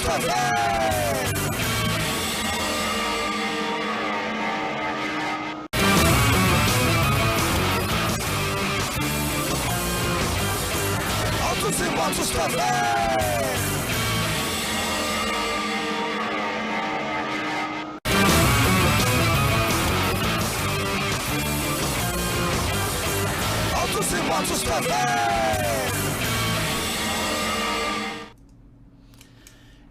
café. Altos e motos café. Altos e motos café.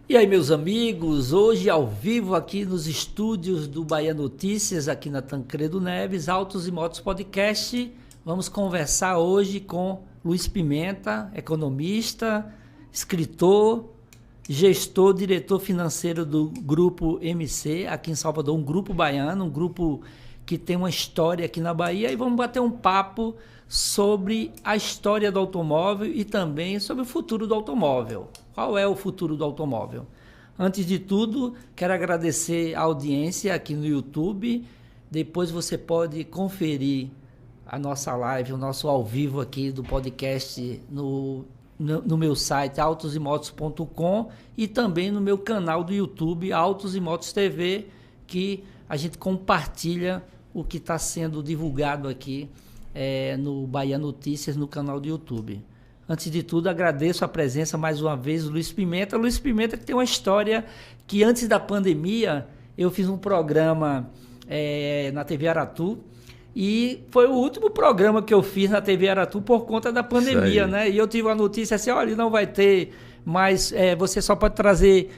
E aí, meus amigos, hoje ao vivo aqui nos estúdios do Bahia Notícias, aqui na Tancredo Neves, Autos e Motos Podcast. Vamos conversar hoje com Luiz Pimenta, economista, escritor, gestor, diretor financeiro do Grupo MC, aqui em Salvador, um grupo baiano, um grupo que tem uma história aqui na Bahia, e vamos bater um papo sobre a história do automóvel e também sobre o futuro do automóvel. Qual é o futuro do automóvel? Antes de tudo, quero agradecer a audiência aqui no YouTube. Depois você pode conferir a nossa live, o nosso ao vivo aqui do podcast no meu site autosemotos.com e também no meu canal do YouTube, Autos e Motos TV, que a gente compartilha o que está sendo divulgado aqui no Bahia Notícias, no canal do YouTube. Antes de tudo, agradeço a presença mais uma vez do Luiz Pimenta. Luiz Pimenta que tem uma história que antes da pandemia eu fiz um programa na TV Aratu e foi o último programa que eu fiz na TV Aratu por conta da pandemia, né? E eu tive uma notícia assim, olha, não vai ter mais, você só pode trazer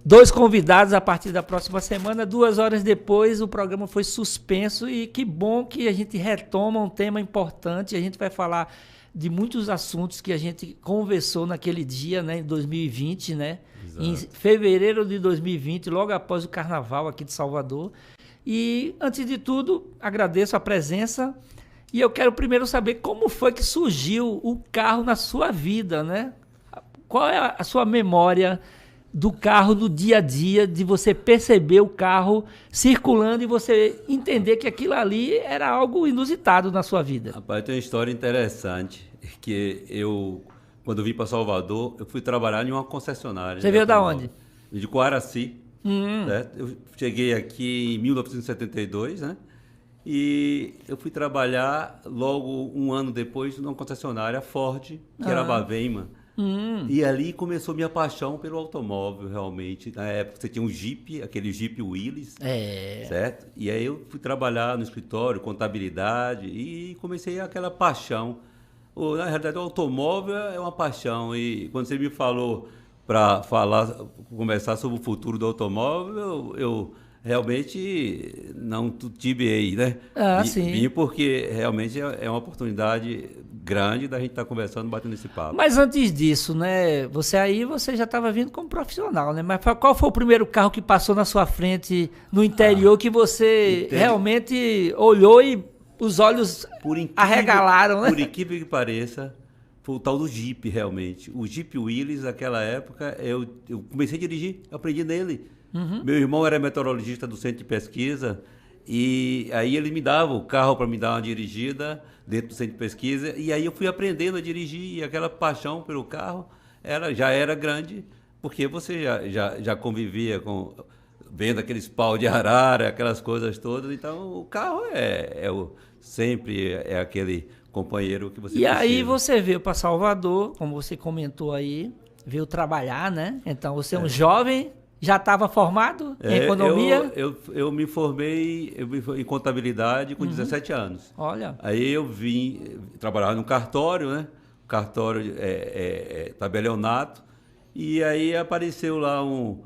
2 convidados a partir da próxima semana. 2 horas depois o programa foi suspenso e que bom que a gente retoma um tema importante. A gente vai falar de muitos assuntos que a gente conversou naquele dia, né, em 2020, né? Exato. Em fevereiro de 2020, logo após o Carnaval aqui de Salvador. E, antes de tudo, agradeço a presença e eu quero primeiro saber como foi que surgiu o carro na sua vida, né? Qual é a sua memória do carro no dia a dia, de você perceber o carro circulando e você entender que aquilo ali era algo inusitado na sua vida? Rapaz, tem uma história interessante, que quando vim para Salvador, eu fui trabalhar em uma concessionária. Você veio da onde? De Coaraci. Certo? Eu cheguei aqui em 1972, né? E eu fui trabalhar logo um ano depois numa concessionária Ford, que era a Baveima. E ali começou minha paixão pelo automóvel, realmente. Na época você tinha um Jeep, aquele Jeep Willys, certo? E aí eu fui trabalhar no escritório, contabilidade, e comecei aquela paixão. Na realidade, o automóvel é uma paixão. E quando você me falou para conversar sobre o futuro do automóvel, eu realmente não tibiei, né? Sim. Vim porque realmente é uma oportunidade grande da gente estar conversando, batendo esse papo. Mas antes disso, né? Você já estava vindo como profissional, né? Mas qual foi o primeiro carro que passou na sua frente no interior que você realmente olhou e os olhos arregalaram, né? Por incrível que pareça, foi o tal do Jeep, realmente. O Jeep Willys, naquela época, eu comecei a dirigir, eu aprendi nele. Meu irmão era meteorologista do centro de pesquisa e aí ele me dava o carro para me dar uma dirigida dentro do centro de pesquisa e aí eu fui aprendendo a dirigir e aquela paixão pelo carro já era grande, porque você já convivia vendo aqueles pau de arara, aquelas coisas todas. Então o carro sempre é aquele companheiro que você precisa. Aí você veio para Salvador, como você comentou aí, veio trabalhar, né? Então você é um jovem. Já estava formado em economia? Eu me formei em contabilidade com 17 anos. Olha. Aí eu vim trabalhar no cartório, né? Cartório tabelionato. E aí apareceu lá um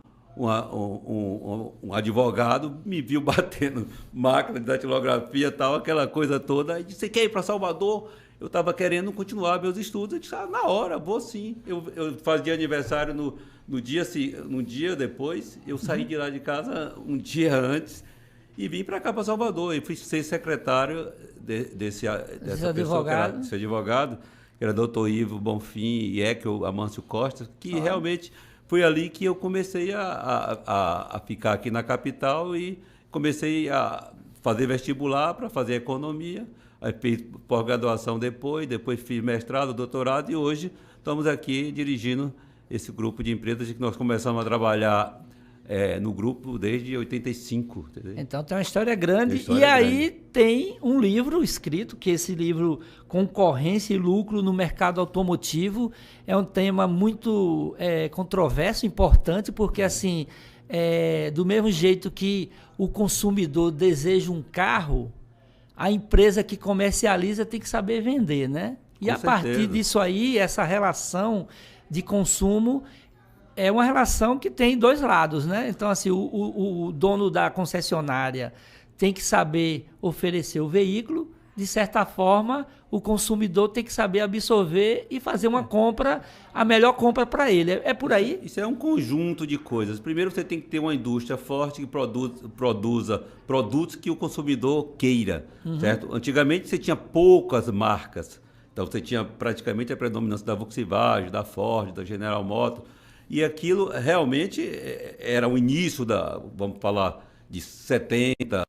advogado, me viu batendo máquina de datilografia e tal, aquela coisa toda. Aí disse, você quer ir para Salvador? Eu estava querendo continuar meus estudos. Eu disse, na hora, vou sim. Eu fazia aniversário no dia depois, eu saí de lá de casa um dia antes e vim para cá, para Salvador. E fui ser secretário dessa advogado. Desse advogado, que era doutor Ivo Bonfim e Ekel Amâncio Costa, que realmente foi ali que eu comecei a ficar aqui na capital e comecei a fazer vestibular para fazer economia. Aí fiz pós-graduação depois fiz mestrado, doutorado e hoje estamos aqui dirigindo esse grupo de empresas que nós começamos a trabalhar no grupo desde 85. Entendeu? Então tem uma história grande. História e aí grande. tem um livro escrito, que esse livro, Concorrência e Lucro no Mercado Automotivo, é um tema muito controverso, importante, porque assim, do mesmo jeito que o consumidor deseja um carro, a empresa que comercializa tem que saber vender, né? E Com a partir certeza. disso aí, essa relação de consumo é uma relação que tem dois lados, né? Então, assim, o dono da concessionária tem que saber oferecer o veículo, de certa forma, o consumidor tem que saber absorver e fazer uma compra, a melhor compra para ele. É por aí? Isso é um conjunto de coisas. Primeiro, você tem que ter uma indústria forte que produza produtos que o consumidor queira, certo? Antigamente, você tinha poucas marcas. Então, você tinha praticamente a predominância da Volkswagen, da Ford, da General Motors. E aquilo realmente era o início vamos falar, de 70,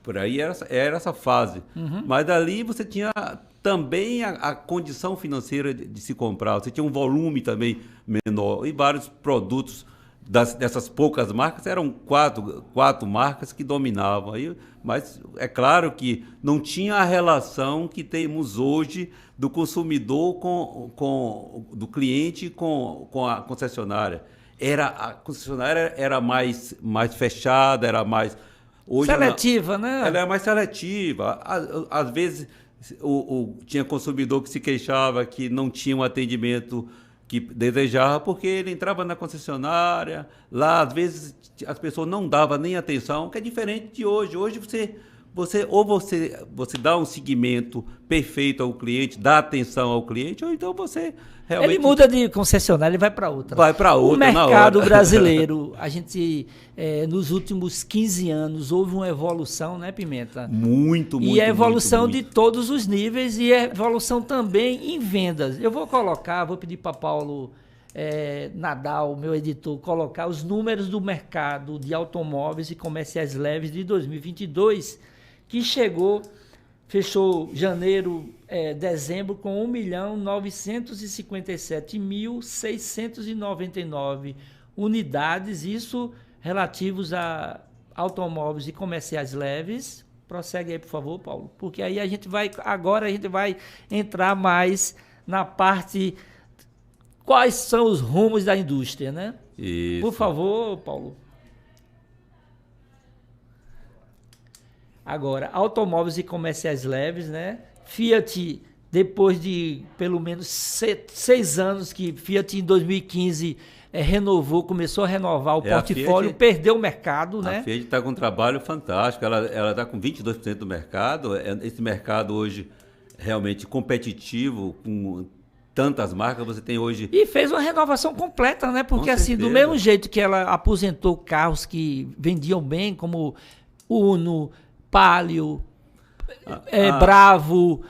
por aí era essa fase. Mas dali você tinha também a condição financeira de se comprar, você tinha um volume também menor e vários produtos dessas poucas marcas, eram quatro marcas que dominavam. Mas é claro que não tinha a relação que temos hoje do consumidor do cliente com a concessionária. A concessionária era mais fechada, era mais... Hoje Seletiva, né? Ela era mais seletiva. Às vezes tinha consumidor que se queixava que não tinha um atendimento que desejava, porque ele entrava na concessionária, lá às vezes as pessoas não davam nem atenção, que é diferente de hoje. Hoje você dá um segmento perfeito ao cliente, dá atenção ao cliente, ou então você realmente... Ele muda de concessionária e vai para outra. Vai para outra na hora. O mercado brasileiro, a gente, nos últimos 15 anos, houve uma evolução, né, Pimenta? Muito. E a evolução muito. de todos os níveis e a evolução também em vendas. Eu vou pedir para Paulo Nadal, meu editor, colocar os números do mercado de automóveis e comerciais leves de 2022, que fechou dezembro com 1.957.699 unidades, isso relativos a automóveis e comerciais leves. Prossegue aí, por favor, Paulo, porque aí agora a gente vai entrar mais na parte, quais são os rumos da indústria, né? Isso. Por favor, Paulo. Agora, automóveis e comerciais leves, né? Fiat, depois de pelo menos 6 anos que Fiat em 2015 começou a renovar o portfólio, perdeu o mercado, né? A Fiat está com um trabalho fantástico, ela está com 22% do mercado, esse mercado hoje realmente competitivo, com tantas marcas, você tem hoje... E fez uma renovação completa, né? Porque assim, do mesmo jeito que ela aposentou carros que vendiam bem, como Uno, Palio, Bravo,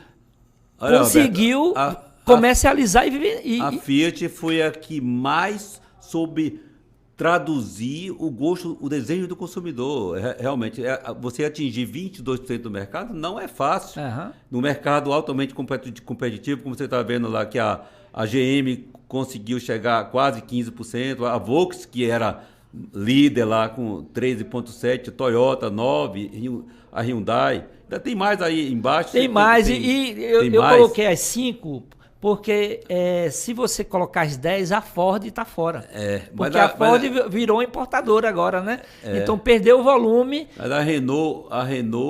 conseguiu comercializar e a Fiat foi a que mais soube traduzir o desejo do consumidor. Realmente, você atingir 22% do mercado não é fácil. No mercado altamente competitivo, como você está vendo lá, que a GM conseguiu chegar a quase 15%, a Volks, que era líder lá com 13,7%, Toyota 9%, a Hyundai. Ainda tem mais aí embaixo. Tem mais, eu coloquei as 5, porque se você colocar as 10, a Ford está fora. Porque a Ford virou importadora agora, né? Então perdeu o volume. Mas a Renault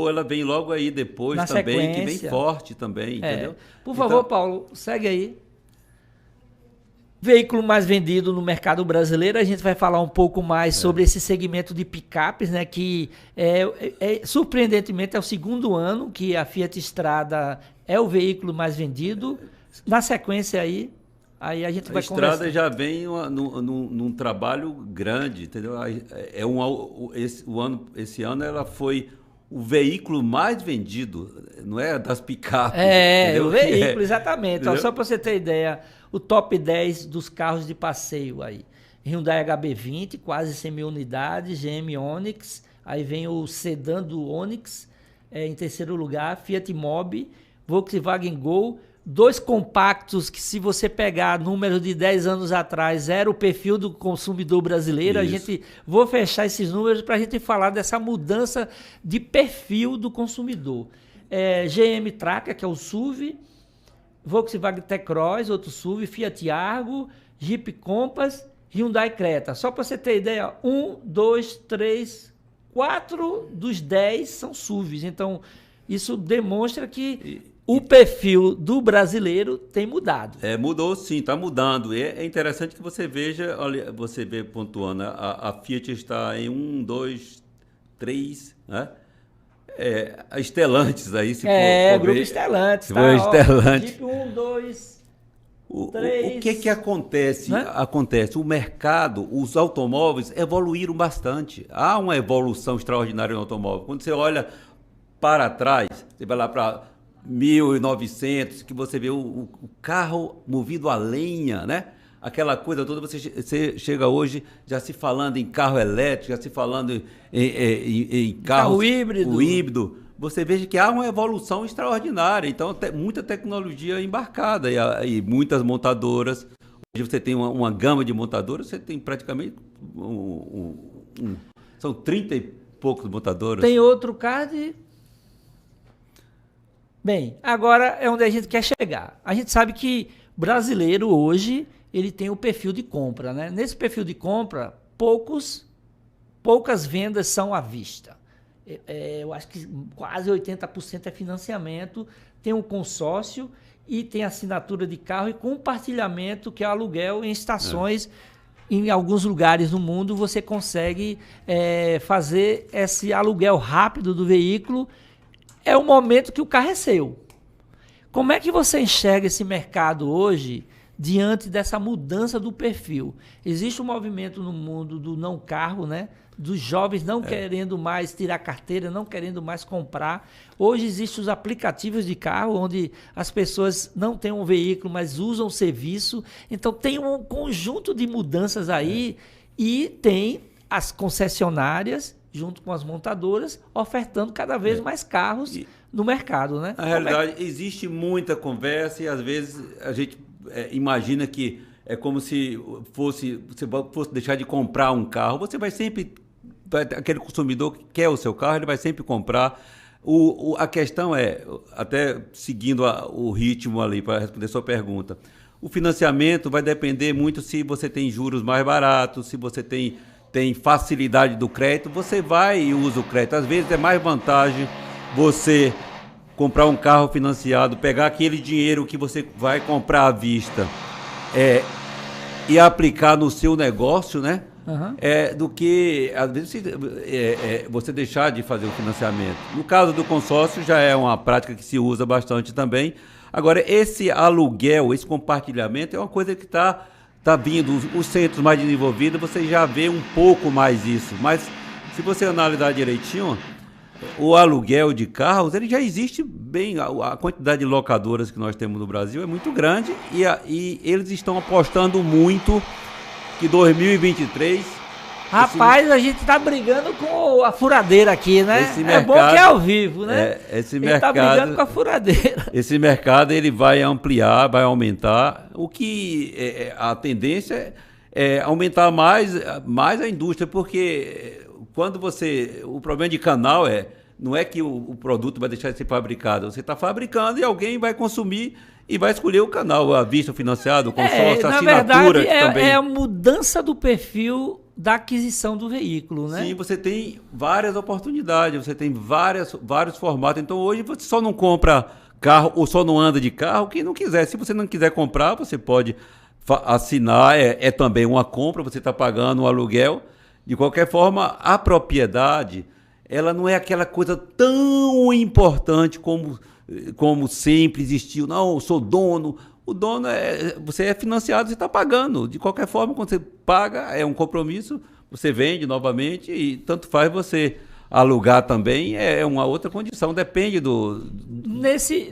ela vem logo aí depois na também, sequência. que vem forte também, entendeu? Por favor, Paulo, segue aí. Veículo mais vendido no mercado brasileiro, a gente vai falar um pouco mais sobre esse segmento de picapes, né, que surpreendentemente é o segundo ano que a Fiat Strada é o veículo mais vendido. Na sequência aí a gente vai conversar. A Strada já vem num trabalho grande, entendeu? Esse ano ela foi o veículo mais vendido, não é das picapes. O veículo, exatamente. Só para você ter ideia, o top 10 dos carros de passeio aí. Hyundai HB20, quase 100 mil unidades, GM Onix, aí vem o sedã do Onix, em terceiro lugar, Fiat Mobi, Volkswagen Gol, dois compactos que, se você pegar números de 10 anos atrás, era o perfil do consumidor brasileiro. Isso. Vou fechar esses números para a gente falar dessa mudança de perfil do consumidor. GM Tracker, que é o SUV, Volkswagen T-Cross, outro SUV, Fiat Argo, Jeep Compass, Hyundai Creta. Só para você ter ideia, 1, 2, 3, 4 dos 10 são SUVs. Então, isso demonstra que o perfil do brasileiro tem mudado. Mudou sim, está mudando. É interessante que você veja, olha, você vê pontuando, a Fiat está em 1, 2, 3, né? A Stellantis aí, se for Grupo ver. Stellantis, Se for Stellantis. Jeep 1, 2, O 3... que acontece? Né? Acontece, o mercado, os automóveis evoluíram bastante. Há uma evolução extraordinária no automóvel. Quando você olha para trás, você vai lá para 1900, que você vê o carro movido a lenha, né? Aquela coisa toda, você chega hoje já se falando em carro elétrico, já se falando em carro híbrido. Você veja que há uma evolução extraordinária. Então, muita tecnologia embarcada e muitas montadoras. Hoje você tem uma gama de montadoras, você tem praticamente são 30 e poucos montadoras. Tem outro card. Bem, agora é onde a gente quer chegar. A gente sabe que o brasileiro hoje ele tem o perfil de compra, né? Nesse perfil de compra, poucas vendas são à vista. Eu acho que quase 80% é financiamento, tem um consórcio e tem assinatura de carro e compartilhamento, que é aluguel em estações. Em alguns lugares no mundo você consegue fazer esse aluguel rápido do veículo. É o momento que o carro é seu. Como é que você enxerga esse mercado hoje diante dessa mudança do perfil? Existe um movimento no mundo do não carro, né? Dos jovens não querendo mais tirar carteira, não querendo mais comprar. Hoje existem os aplicativos de carro, onde as pessoas não têm um veículo, mas usam o serviço. Então tem um conjunto de mudanças aí e tem as concessionárias, junto com as montadoras, ofertando cada vez mais carros no mercado, né? Na realidade, existe muita conversa e às vezes a gente imagina que é como se você fosse deixar de comprar um carro. Você vai sempre... Aquele consumidor que quer o seu carro, ele vai sempre comprar. A questão até seguindo o ritmo ali, para responder a sua pergunta, o financiamento vai depender muito se você tem juros mais baratos, se você tem facilidade do crédito, você vai e usa o crédito. Às vezes é mais vantagem você comprar um carro financiado, pegar aquele dinheiro que você vai comprar à vista e aplicar no seu negócio, né? Uhum. Do que, às vezes, você deixar de fazer o financiamento. No caso do consórcio, já é uma prática que se usa bastante também. Agora, esse aluguel, esse compartilhamento é uma coisa que está vindo. Os centros mais desenvolvidos, você já vê um pouco mais isso. Mas, se você analisar direitinho, o aluguel de carros, ele já existe bem. A quantidade de locadoras que nós temos no Brasil é muito grande e eles estão apostando muito que 2023... Rapaz, a gente tá brigando com a furadeira aqui, né? Esse mercado, bom que é ao vivo, né? Esse ele mercado, tá brigando com a furadeira. Esse mercado ele vai ampliar, vai aumentar. O que a tendência é aumentar mais a indústria, porque quando o problema de canal não é que o produto vai deixar de ser fabricado, você está fabricando e alguém vai consumir e vai escolher o canal, a vista, o financiado, o consórcio, a assinatura. Na verdade, também... é a mudança do perfil da aquisição do veículo, né? Sim, você tem várias oportunidades, você tem vários formatos. Então, hoje, você só não compra carro ou só não anda de carro quem não quiser. Se você não quiser comprar, você pode assinar, também uma compra, você está pagando um aluguel. De qualquer forma, a propriedade, ela não é aquela coisa tão importante como sempre existiu. Não, eu sou dono. O dono você é financiado, você está pagando. De qualquer forma, quando você paga, é um compromisso, você vende novamente e tanto faz você alugar também, é uma outra condição, depende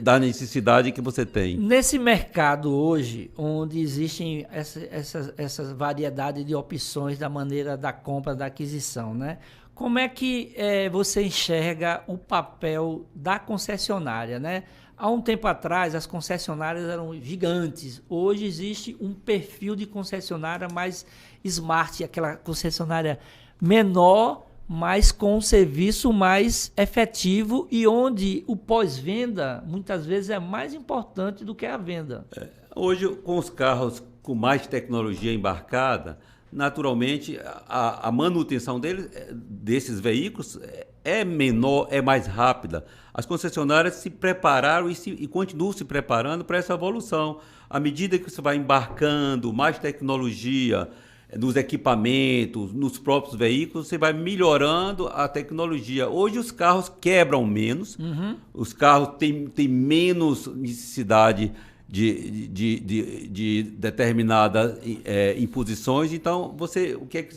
da necessidade que você tem. Nesse mercado hoje, onde existem essa variedade de opções da maneira da compra, da aquisição, né? Como é que você enxerga o papel da concessionária, né? há um tempo atrás, as concessionárias eram gigantes. Hoje existe um perfil de concessionária mais smart, aquela concessionária menor, mas com um serviço mais efetivo e onde o pós-venda, muitas vezes, é mais importante do que a venda. Hoje, com os carros com mais tecnologia embarcada, naturalmente, a manutenção desses veículos é menor, é mais rápida. As concessionárias se prepararam e continuam se preparando para essa evolução. À medida que você vai embarcando mais tecnologia nos equipamentos, nos próprios veículos, você vai melhorando a tecnologia. Hoje os carros quebram menos, os carros têm menos necessidade de determinadas imposições. Então, o que é que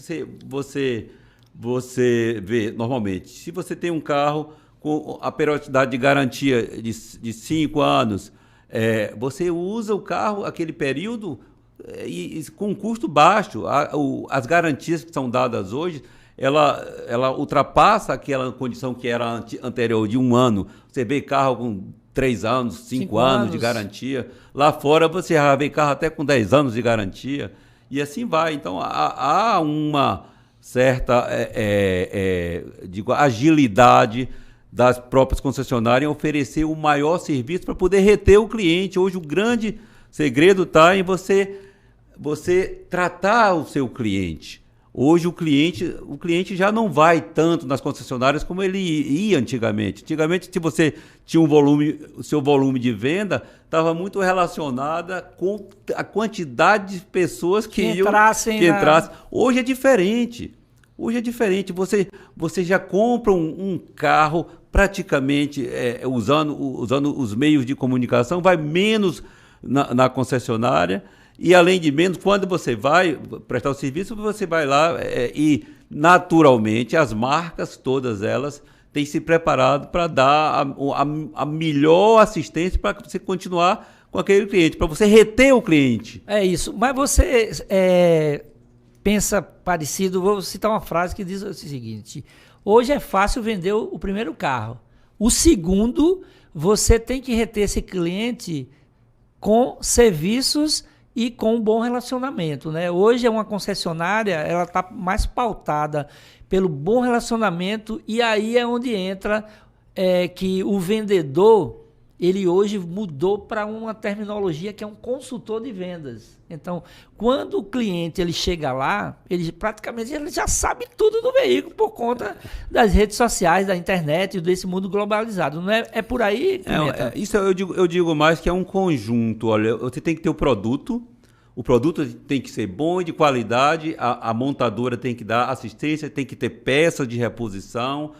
você vê normalmente? Se você tem um carro com a periodicidade de garantia de 5 anos, você usa o carro aquele período e com custo baixo. As garantias que são dadas hoje, ela ultrapassa aquela condição que era anterior de 1 ano. Você vê carro com 3 anos, 5 anos de garantia. Lá fora você já vê carro até com 10 anos de garantia. E assim vai. Então há uma certa agilidade das próprias concessionárias em oferecer o maior serviço para poder reter o cliente. Hoje o grande segredo está em você tratar o seu cliente. Hoje o cliente já não vai tanto nas concessionárias como ele ia antigamente. Antigamente, se você tinha o seu volume de venda estava muito relacionada com a quantidade de pessoas que entrassem. Hoje é diferente. Você já compra um carro praticamente usando os meios de comunicação, vai menos na concessionária. E, além de menos, quando você vai prestar o serviço, você vai lá e, naturalmente, as marcas, todas elas, têm se preparado para dar a melhor assistência para você continuar com aquele cliente, para você reter o cliente. É isso. Mas você pensa parecido, vou citar uma frase que diz o seguinte: hoje é fácil vender o primeiro carro. O segundo, você tem que reter esse cliente com serviços e com um bom relacionamento, né? Hoje é uma concessionária, ela está mais pautada pelo bom relacionamento, e aí é onde entra que o vendedor, ele hoje mudou para uma terminologia que é um consultor de vendas. Então, quando o cliente ele chega lá, ele já sabe tudo do veículo por conta das redes sociais, da internet, desse mundo globalizado. Não é por aí, Pimenta? Isso eu digo mais que é um conjunto. Olha, você tem que ter o produto tem que ser bom e de qualidade, a montadora tem que dar assistência, tem que ter peças de reposição,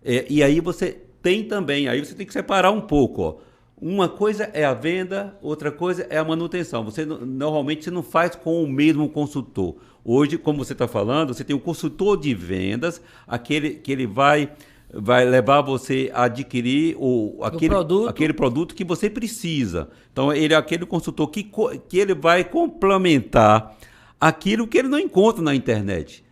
e aí você tem também, aí você tem que separar um pouco, ó. Uma coisa é a venda, outra coisa é a manutenção. Normalmente você não faz com o mesmo consultor. Hoje, como você está falando, você tem o consultor de vendas, aquele que ele vai levar você a adquirir aquele produto que você precisa. Então, ele é aquele consultor que ele vai complementar aquilo que ele não encontra na internet.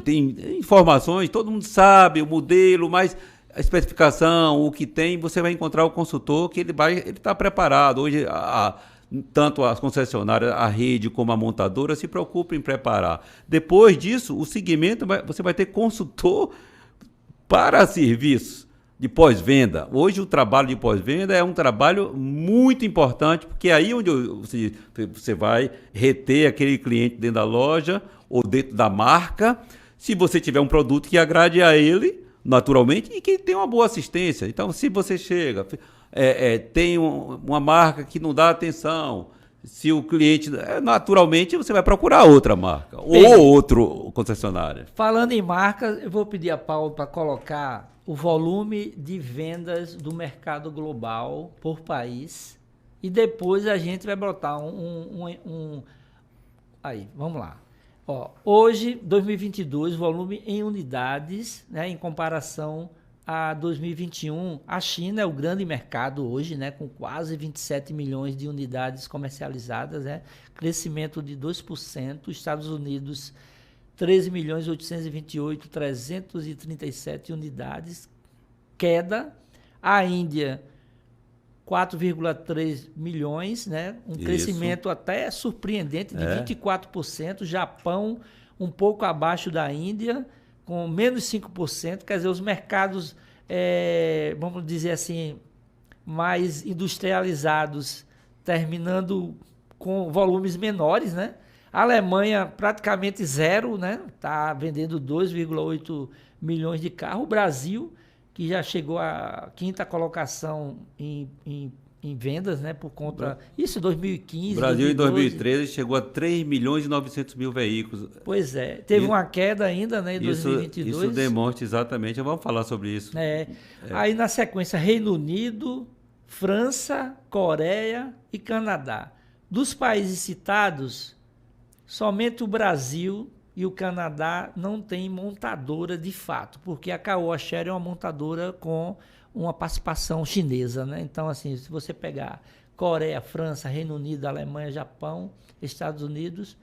Tem informações, todo mundo sabe o modelo, mas a especificação, o que tem, você vai encontrar o consultor que ele está preparado. Hoje, tanto as concessionárias, a rede como a montadora se preocupam em preparar. Depois disso, o segmento, você vai ter consultor para serviços de pós-venda. Hoje o trabalho de pós-venda é um trabalho muito importante, porque é aí onde você vai reter aquele cliente dentro da loja ou dentro da marca, se você tiver um produto que agrade a ele, naturalmente, e que tem uma boa assistência. Então, se você chega, tem uma marca que não dá atenção, se o cliente, naturalmente, você vai procurar outra marca ou outro concessionário. Falando em marcas, eu vou pedir a Paulo para colocar o volume de vendas do mercado global por país e depois a gente vai botar Aí, vamos lá. Ó, hoje, 2022, volume em unidades, né, em comparação a 2021, a China é o grande mercado hoje, né, com quase 27 milhões de unidades comercializadas, né, crescimento de 2%, Estados Unidos 13.828.337 unidades, queda, a Índia 4,3 milhões, né? Um Isso. crescimento até surpreendente de 24%. Japão um pouco abaixo da Índia, com menos 5%. Quer dizer, os mercados, vamos dizer assim, mais industrializados, terminando com volumes menores, né? A Alemanha praticamente zero, né? Está vendendo 2,8 milhões de carros. O Brasil, que já chegou à quinta colocação em vendas, né? Por conta... Isso em 2015, O Brasil, 2012. em 2013, chegou a 3 milhões e 900 mil veículos. Pois é. Teve uma queda ainda, né? Em 2022. Isso demonstra exatamente. Vamos falar sobre isso. Aí, na sequência, Reino Unido, França, Coreia e Canadá. Dos países citados, somente o Brasil e o Canadá não têm montadora de fato, porque a Caoa Chery é uma montadora com uma participação chinesa, né? Então, assim, se você pegar Coreia, França, Reino Unido, Alemanha, Japão, Estados Unidos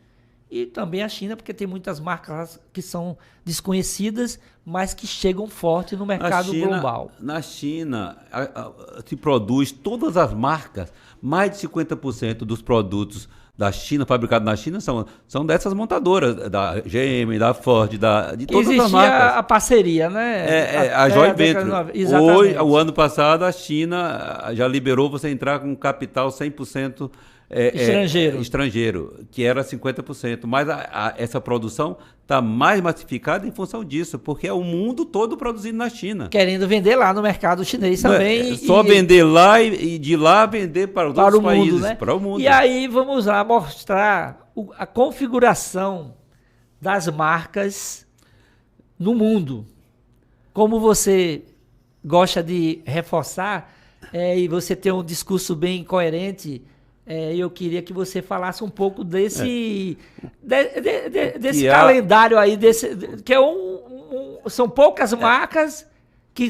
e também a China, porque tem muitas marcas que são desconhecidas, mas que chegam forte no mercado global. Na China, se produz todas as marcas, mais de 50% dos produtos da China, fabricados na China, são dessas montadoras, da GM, da Ford, de todas as marcas. Existia a parceria, né? A joint venture. Exatamente. O ano passado, a China já liberou você entrar com capital 100% estrangeiro, que era 50%. Mas essa produção está mais massificada em função disso, porque é o mundo todo produzindo na China. Querendo vender lá no mercado chinês também. Só vender lá e de lá vender para os outros países. Né? Para o mundo. E aí vamos lá mostrar a configuração das marcas no mundo. Como você gosta de reforçar, e você tem um discurso bem coerente, eu queria que você falasse um pouco desse calendário aí, que são poucas marcas que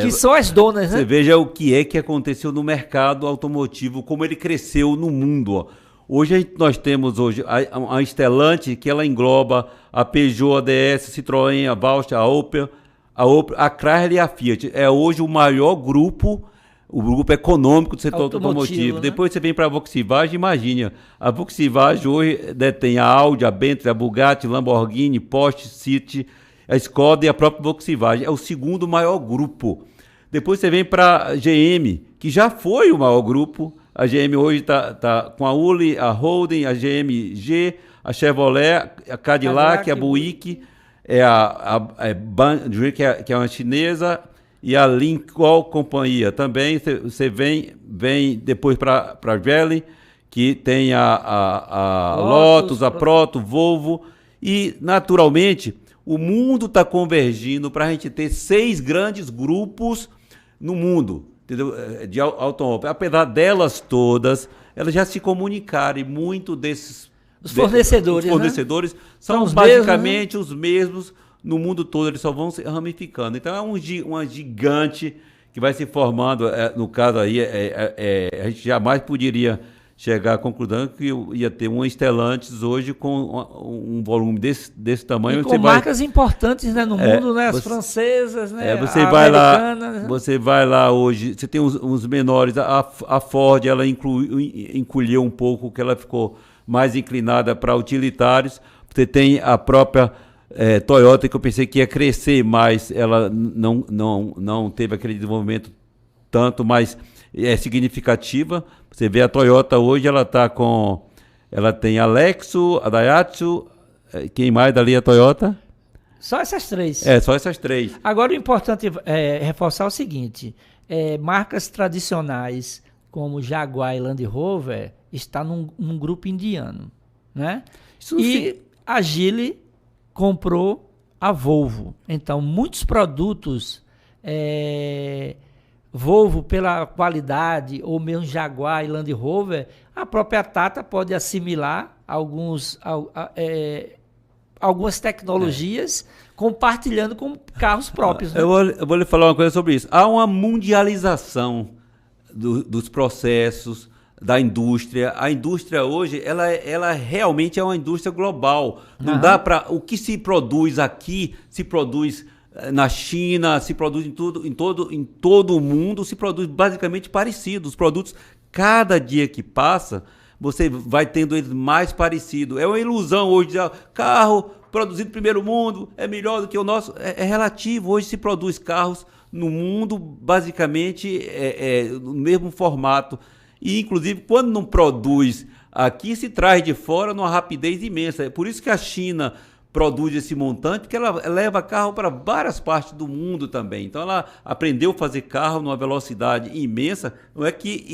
são as donas, né? Você veja o que aconteceu no mercado automotivo, como ele cresceu no mundo. Ó. Hoje nós temos a Stellantis, que ela engloba a Peugeot, a DS, Citroën, a Bosch, a Opel, a Chrysler e a Fiat. É hoje o maior grupo, o grupo econômico do setor automotivo. Né? Depois você vem para a Volkswagen, imagina. A Volkswagen hoje detém a Audi, a Bentley, a Bugatti, Lamborghini, Porsche, City, a Skoda e a própria Volkswagen. É o segundo maior grupo. Depois você vem para a GM, que já foi o maior grupo. A GM hoje está com a Uli, a Holden, a GMG, a Chevrolet, a Cadillac, a Buick, que é uma chinesa, e a Lincoln Companhia também. Você vem depois para a Geely, que tem a Lotus, a Proto, Volvo, e naturalmente o mundo está convergindo para a gente ter 6 grandes grupos no mundo, entendeu? De automóvel. Apesar delas todas, elas já se comunicaram, e muito desses fornecedores, né? São basicamente os mesmos no mundo todo, eles só vão se ramificando. Então é uma gigante que vai se formando. No caso aí, a gente jamais poderia chegar à conclusão que ia ter uma Stellantis hoje com um volume desse tamanho. E com marcas importantes, né, no mundo, né, as francesas, né, você vai lá hoje, você tem uns menores, a Ford, ela encolheu um pouco, que ela ficou mais inclinada para utilitários. Você tem a própria Toyota, que eu pensei que ia crescer mais, ela não teve aquele desenvolvimento tanto, mas é significativa. Você vê a Toyota hoje, ela tem a Lexus, a Daihatsu, quem mais dali é a Toyota? Só essas 3. Só essas 3. Agora o importante é reforçar o seguinte, marcas tradicionais como Jaguar e Land Rover está num grupo indiano, né? A Geely comprou a Volvo. Então, muitos produtos Volvo, pela qualidade, ou mesmo Jaguar e Land Rover, a própria Tata pode assimilar algumas tecnologias, compartilhando com carros próprios. Né? Eu vou lhe falar uma coisa sobre isso. Há uma mundialização dos processos, da indústria. A indústria hoje, ela realmente é uma indústria global. Não dá para... O que se produz aqui, se produz Na China se produz em todo o mundo se produz basicamente parecido. Os produtos, cada dia que passa, você vai tendo eles mais parecidos. É uma ilusão hoje dizer, carro produzido no primeiro mundo é melhor do que o nosso. É relativo. Hoje se produz carros no mundo basicamente no mesmo formato. E, inclusive, quando não produz aqui, se traz de fora numa rapidez imensa. É por isso que a China produz esse montante, porque ela leva carro para várias partes do mundo também. Então, ela aprendeu a fazer carro numa velocidade imensa, não é que,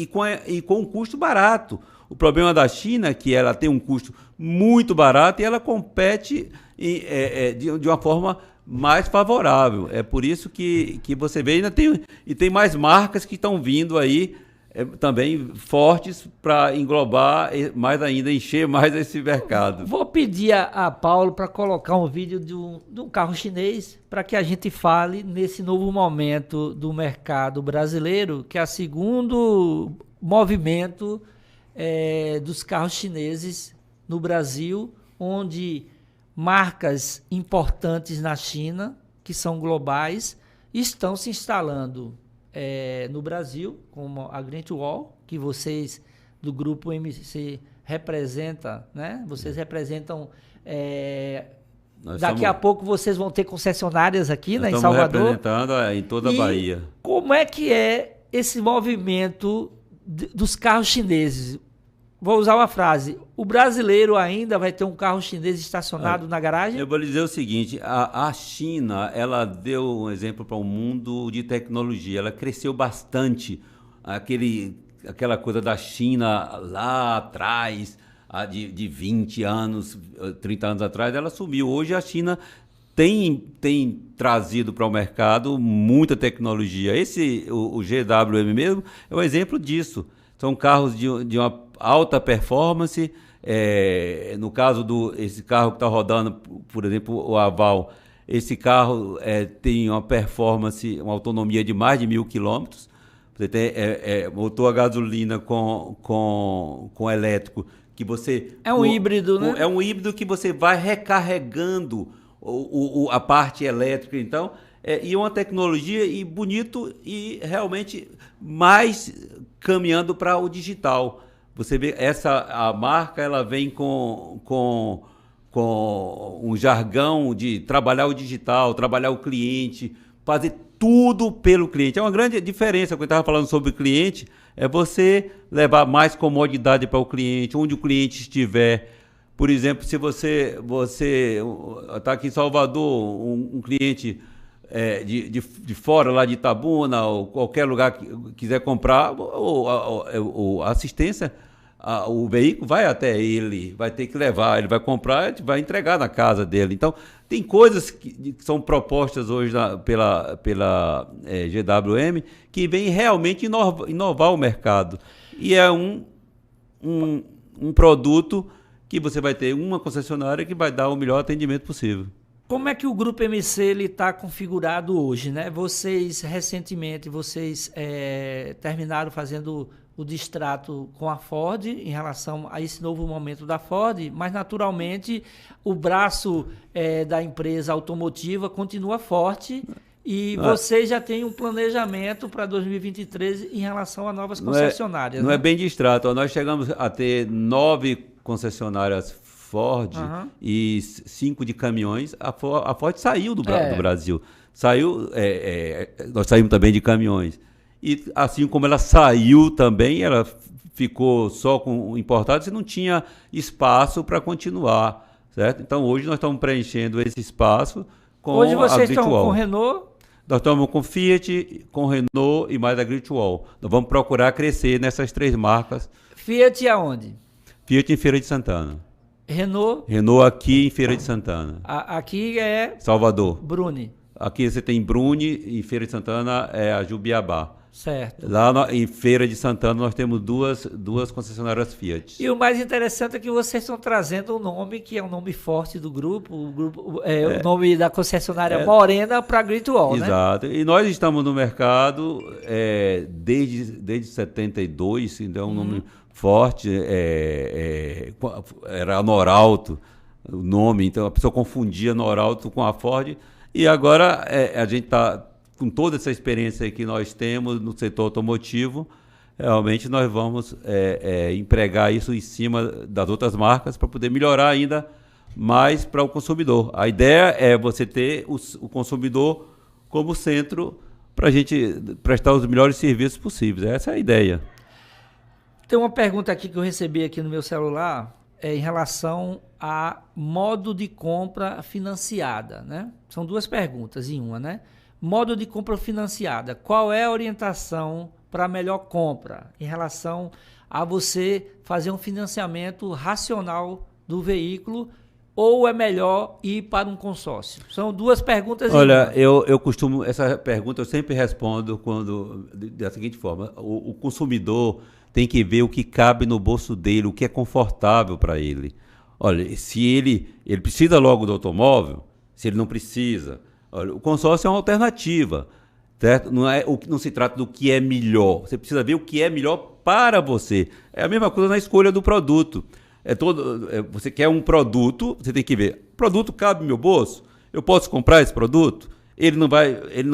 e com um custo barato. O problema da China é que ela tem um custo muito barato e ela compete de uma forma mais favorável. É por isso que você vê, tem mais marcas que estão vindo aí, também fortes para englobar mais ainda, encher mais esse mercado. Vou pedir a Paulo para colocar um vídeo de um carro chinês para que a gente fale nesse novo momento do mercado brasileiro, que é o segundo movimento dos carros chineses no Brasil, onde marcas importantes na China, que são globais, estão se instalando no Brasil, como a Great Wall, que vocês do grupo MC representam, né? Vocês representam. Daqui a pouco vocês vão ter concessionárias aqui, né, em Salvador. Representando em toda a Bahia. Como é que é esse movimento dos carros chineses? Vou usar uma frase. O brasileiro ainda vai ter um carro chinês estacionado na garagem? Eu vou lhe dizer o seguinte, a China, ela deu um exemplo para o mundo de tecnologia. Ela cresceu bastante. Aquela coisa da China lá atrás, de 20 anos, 30 anos atrás, ela sumiu. Hoje a China tem trazido para o mercado muita tecnologia. O GWM mesmo é um exemplo disso. São carros de uma alta performance. No caso esse carro que está rodando, por exemplo, o Aval, esse carro tem uma performance, uma autonomia de mais de 1.000 quilômetros. Você tem motor a gasolina com elétrico, que você... É um híbrido, né? É um híbrido que você vai recarregando a parte elétrica, então... e uma tecnologia bonito e realmente mais caminhando para o digital. Você vê, a marca ela vem com um jargão de trabalhar o digital, trabalhar o cliente, fazer tudo pelo cliente. É uma grande diferença, quando eu estava falando sobre o cliente, é você levar mais comodidade para o cliente, onde o cliente estiver. Por exemplo, se você está aqui em Salvador, um cliente de fora, lá de Itabuna, ou qualquer lugar que quiser comprar, a assistência, o veículo vai até ele, vai ter que levar, ele vai comprar, vai entregar na casa dele. Então, tem coisas que são propostas hoje pela GWM que vem realmente inovar o mercado. E é um produto que você vai ter uma concessionária que vai dar o melhor atendimento possível. Como é que o Grupo MC está configurado hoje, né? Recentemente, terminaram fazendo o distrato com a Ford em relação a esse novo momento da Ford, mas naturalmente o braço da empresa automotiva continua forte e vocês já têm um planejamento para 2023 em relação a novas concessionárias. Não é bem distrato, nós chegamos a ter 9 concessionárias Ford e 5 de caminhões. A Ford saiu do Brasil. Nós saímos também de caminhões. E assim como ela saiu também, ela ficou só com importados e não tinha espaço para continuar, certo? Então hoje nós estamos preenchendo esse espaço com a Great Wall. Hoje vocês estão com Renault? Nós estamos com Fiat, com Renault e mais a Great Wall. Nós vamos procurar crescer nessas 3 marcas. Fiat aonde? Fiat em Feira de Santana. Renault aqui em Feira de Santana. Aqui é Salvador. Bruni. Aqui você tem Bruni e em Feira de Santana é a Jubiabá. Certo. Lá em Feira de Santana nós temos duas concessionárias Fiat. E o mais interessante é que vocês estão trazendo um nome que é um nome forte do grupo, o nome da concessionária Morena para a Great Wall, né? Exato. E nós estamos no mercado desde 72, então é um nome forte, era a Norauto o nome, então a pessoa confundia Norauto com a Ford. E agora a gente está com toda essa experiência que nós temos no setor automotivo, realmente nós vamos empregar isso em cima das outras marcas para poder melhorar ainda mais para o consumidor. A ideia é você ter o consumidor como centro para a gente prestar os melhores serviços possíveis. Essa é a ideia. Tem uma pergunta aqui que eu recebi aqui no meu celular, em relação a modo de compra financiada, né? São duas perguntas em uma, né? Modo de compra financiada. Qual é a orientação para a melhor compra em relação a você fazer um financiamento racional do veículo, ou é melhor ir para um consórcio? São duas perguntas. Olha, eu costumo, essa pergunta eu sempre respondo da seguinte forma: o consumidor tem que ver o que cabe no bolso dele, o que é confortável para ele. Olha, se ele precisa logo do automóvel, se ele não precisa, olha, o consórcio é uma alternativa, certo? Não se trata do que é melhor, você precisa ver o que é melhor para você. É a mesma coisa na escolha do produto. Você quer um produto, você tem que ver, o produto cabe no meu bolso? Eu posso comprar esse produto? Ele não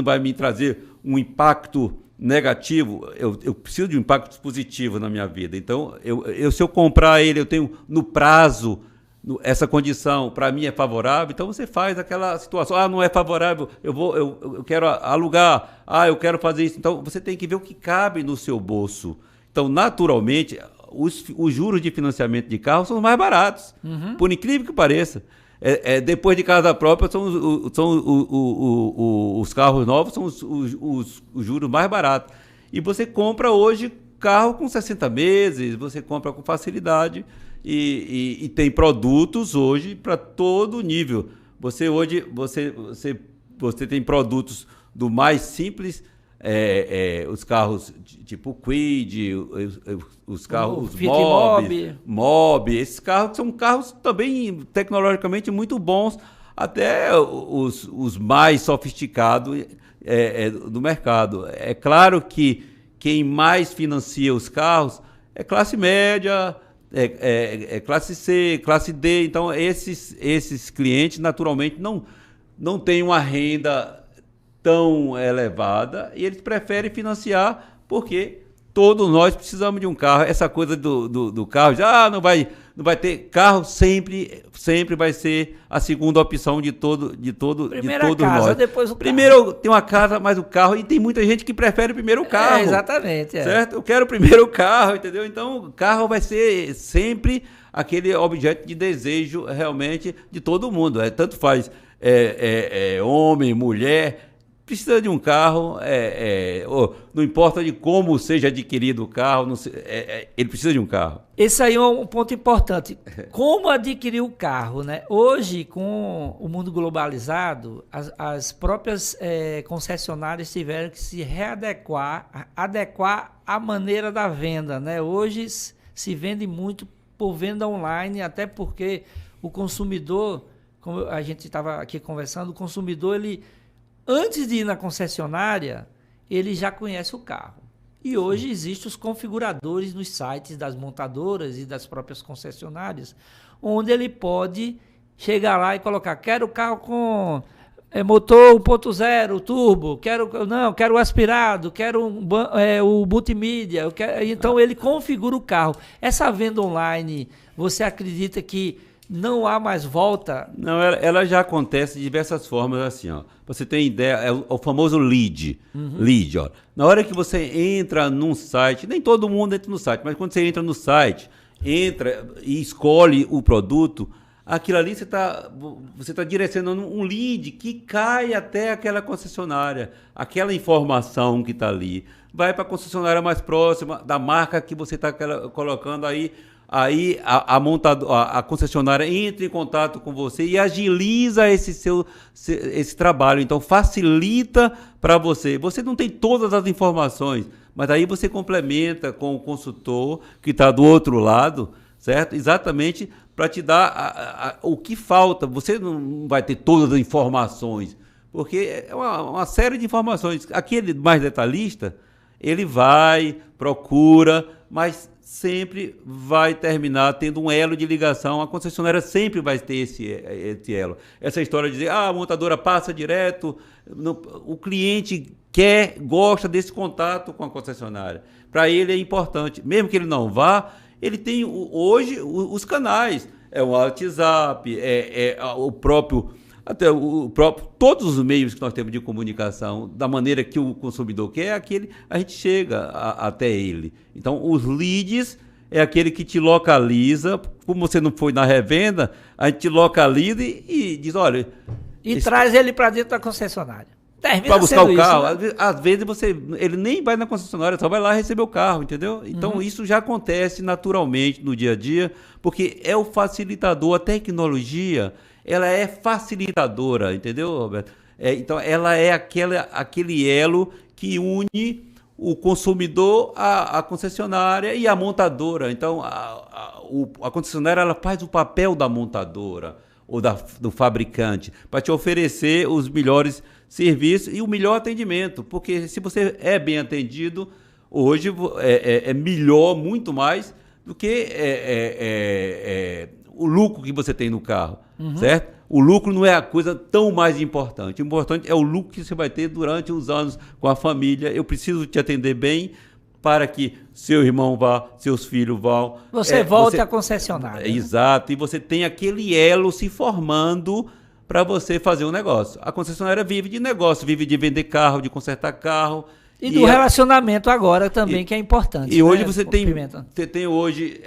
vai me trazer um impacto negativo? Eu preciso de um impacto positivo na minha vida. Então, se eu comprar ele, eu tenho no prazo, essa condição para mim é favorável, então você faz aquela situação. Não é favorável, eu quero alugar, eu quero fazer isso. Então, você tem que ver o que cabe no seu bolso. Então, naturalmente, os juros de financiamento de carro são os mais baratos, por incrível que pareça. Depois de casa própria, os carros novos são os juros mais baratos. E você compra hoje carro com 60 meses, você compra com facilidade e tem produtos hoje para todo nível. Você tem produtos do mais simples, os carros tipo Kwid, os carros Mobi, esses carros são carros também tecnologicamente muito bons, até os mais sofisticados do mercado. É claro que quem mais financia os carros é classe média, classe C, classe D. Então esses clientes naturalmente não têm uma renda tão elevada e eles preferem financiar porque todos nós precisamos de um carro. Essa coisa do carro, não vai ter carro, sempre vai ser a segunda opção de todos nós. Depois o primeiro carro. Tem uma casa, mais o carro, e tem muita gente que prefere primeiro o carro. Exatamente. Certo? Eu quero primeiro o carro, entendeu? Então o carro vai ser sempre aquele objeto de desejo realmente de todo mundo. Tanto faz homem, mulher, precisa de um carro, não importa de como seja adquirido o carro, ele precisa de um carro. Esse aí é um ponto importante. Como adquirir o carro, né? Hoje, com o mundo globalizado, as próprias concessionárias tiveram que se adequar à maneira da venda, né? Hoje se vende muito por venda online, até porque o consumidor, como a gente estava aqui conversando, o consumidor, ele, antes de ir na concessionária, ele já conhece o carro. E hoje existem os configuradores nos sites das montadoras e das próprias concessionárias, onde ele pode chegar lá e colocar: quero o carro com motor 1.0, turbo, quero aspirado, quero o multimídia. Então ele configura o carro. Essa venda online, você acredita que não há mais volta? Não, ela já acontece de diversas formas, assim, ó. Você tem ideia, é o famoso lead. Lead, ó. Na hora que você entra num site, nem todo mundo entra no site, mas quando você entra no site, entra e escolhe o produto, aquilo ali você tá direcionando um lead que cai até aquela concessionária. Aquela informação que está ali vai para a concessionária mais próxima da marca que você está colocando aí. Aí a concessionária entra em contato com você e agiliza esse trabalho. Então facilita para você. Você não tem todas as informações, mas aí você complementa com o consultor que está do outro lado, certo? Exatamente para te dar o que falta. Você não vai ter todas as informações, porque é uma série de informações. Aquele mais detalhista, ele vai, procura, mas sempre vai terminar tendo um elo de ligação. A concessionária sempre vai ter esse elo. Essa história de dizer, a montadora passa direto, o cliente gosta desse contato com a concessionária. Para ele é importante. Mesmo que ele não vá, ele tem hoje os canais. É o WhatsApp, o próprio... todos os meios que nós temos de comunicação, da maneira que o consumidor quer, a gente chega até ele. Então, os leads é aquele que te localiza. Como você não foi na revenda, a gente te localiza e diz, olha... traz ele para dentro da concessionária. Para buscar o carro. Isso, né? Às vezes ele nem vai na concessionária, só vai lá receber o carro, entendeu? Então, isso já acontece naturalmente no dia a dia, porque é o facilitador, a tecnologia... ela é facilitadora, entendeu, Roberto? Então, ela é aquele elo que une o consumidor à concessionária e à montadora. Então, a concessionária ela faz o papel da montadora ou do fabricante para te oferecer os melhores serviços e o melhor atendimento. Porque se você é bem atendido, hoje é melhor, muito mais, do que o lucro que você tem no carro, certo? O lucro não é a coisa tão mais importante. O importante é o lucro que você vai ter durante os anos com a família. Eu preciso te atender bem para que seu irmão vá, seus filhos vão. Você volte à concessionária. Exato. E você tem aquele elo se formando para você fazer um negócio. A concessionária vive de negócio, vive de vender carro, de consertar carro. E do relacionamento agora também, que é importante. E hoje você tem hoje,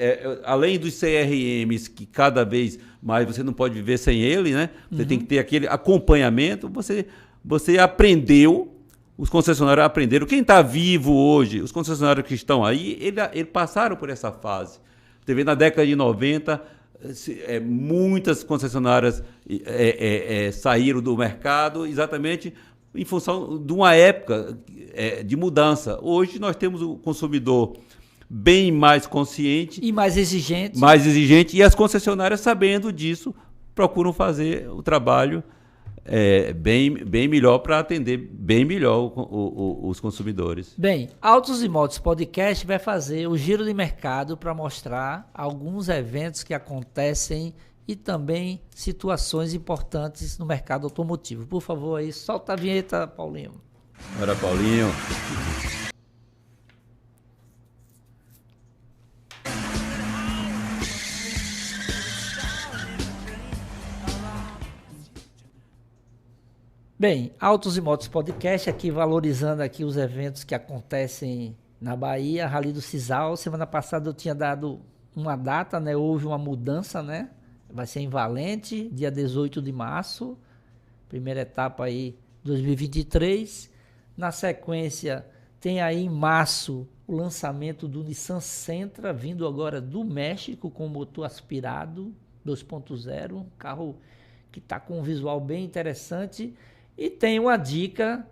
além dos CRMs, que cada vez mais você não pode viver sem ele, né? Você tem que ter aquele acompanhamento. Você aprendeu, os concessionários aprenderam. Quem está vivo hoje, os concessionários que estão aí, eles passaram por essa fase. Você vê na década de 90, muitas concessionárias saíram do mercado exatamente em função de uma época de mudança. Hoje nós temos o consumidor bem mais consciente. E mais exigente. Mais exigente. E as concessionárias, sabendo disso, procuram fazer o trabalho bem melhor para atender bem melhor os consumidores. Bem, Autos e Motos Podcast vai fazer o giro de mercado para mostrar alguns eventos que acontecem e também situações importantes no mercado automotivo. Por favor, aí, solta a vinheta, Paulinho. Bora, Paulinho. Bem, Autos e Motos Podcast, aqui valorizando aqui os eventos que acontecem na Bahia, Rally do Sisal. Semana passada eu tinha dado uma data, né? Houve uma mudança, né? Vai ser em Valente, dia 18 de março, primeira etapa aí, 2023. Na sequência, tem aí em março o lançamento do Nissan Sentra, vindo agora do México com motor aspirado 2.0, um carro que está com um visual bem interessante. E tem uma dica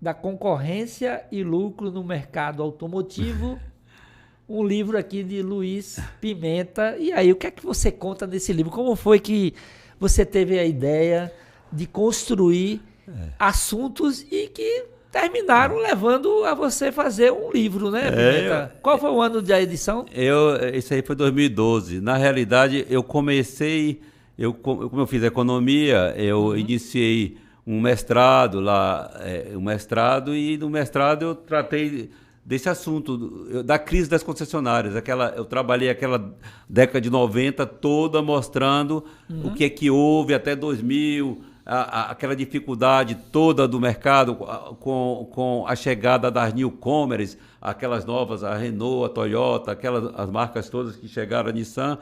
da concorrência e lucro no mercado automotivo, um livro aqui de Luiz Pimenta. E aí, o que é que você conta nesse livro? Como foi que você teve a ideia de construir assuntos e que terminaram levando a você fazer um livro, né, Pimenta? Qual foi o ano da edição? Isso aí foi 2012. Na realidade, eu comecei, como eu fiz economia, eu iniciei um mestrado lá, e no mestrado eu tratei desse assunto, da crise das concessionárias. Eu trabalhei aquela década de 90 toda mostrando o que é que houve até 2000, aquela dificuldade toda do mercado com a chegada das newcomers, aquelas novas, a Renault, a Toyota, as marcas todas que chegaram, a Nissan.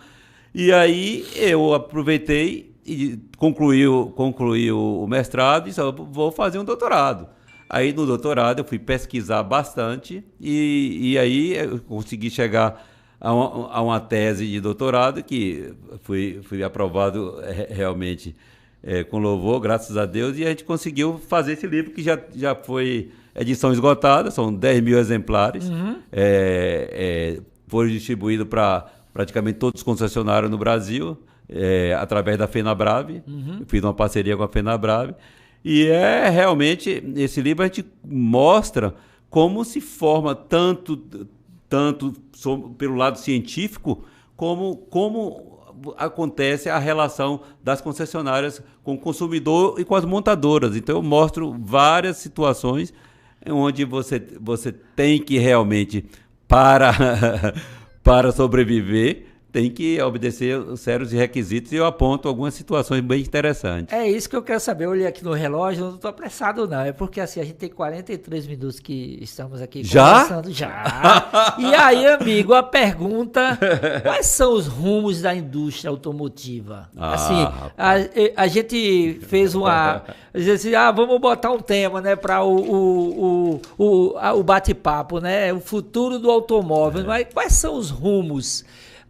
E aí eu aproveitei e concluí o mestrado e disse, vou fazer um doutorado. Aí no doutorado eu fui pesquisar bastante e aí eu consegui chegar a uma tese de doutorado que fui aprovado realmente com louvor, graças a Deus, e a gente conseguiu fazer esse livro que já foi edição esgotada, são 10 mil exemplares, foi distribuído para praticamente todos os concessionários no Brasil, através da FenaBrave, fiz uma parceria com a FenaBrave. E realmente, esse livro a gente mostra como se forma tanto tanto pelo lado científico, como acontece a relação das concessionárias com o consumidor e com as montadoras. Então, eu mostro várias situações onde você tem que realmente, para sobreviver, tem que obedecer sérios requisitos, e eu aponto algumas situações bem interessantes. É isso que eu quero saber. Eu olhei aqui no relógio, não estou apressado não. É porque assim, a gente tem 43 minutos que estamos aqui conversando. Já? E aí, amigo, a pergunta, quais são os rumos da indústria automotiva? Assim, a gente fez assim, vamos botar um tema, né, para o bate-papo, né? O futuro do automóvel. Mas quais são os rumos?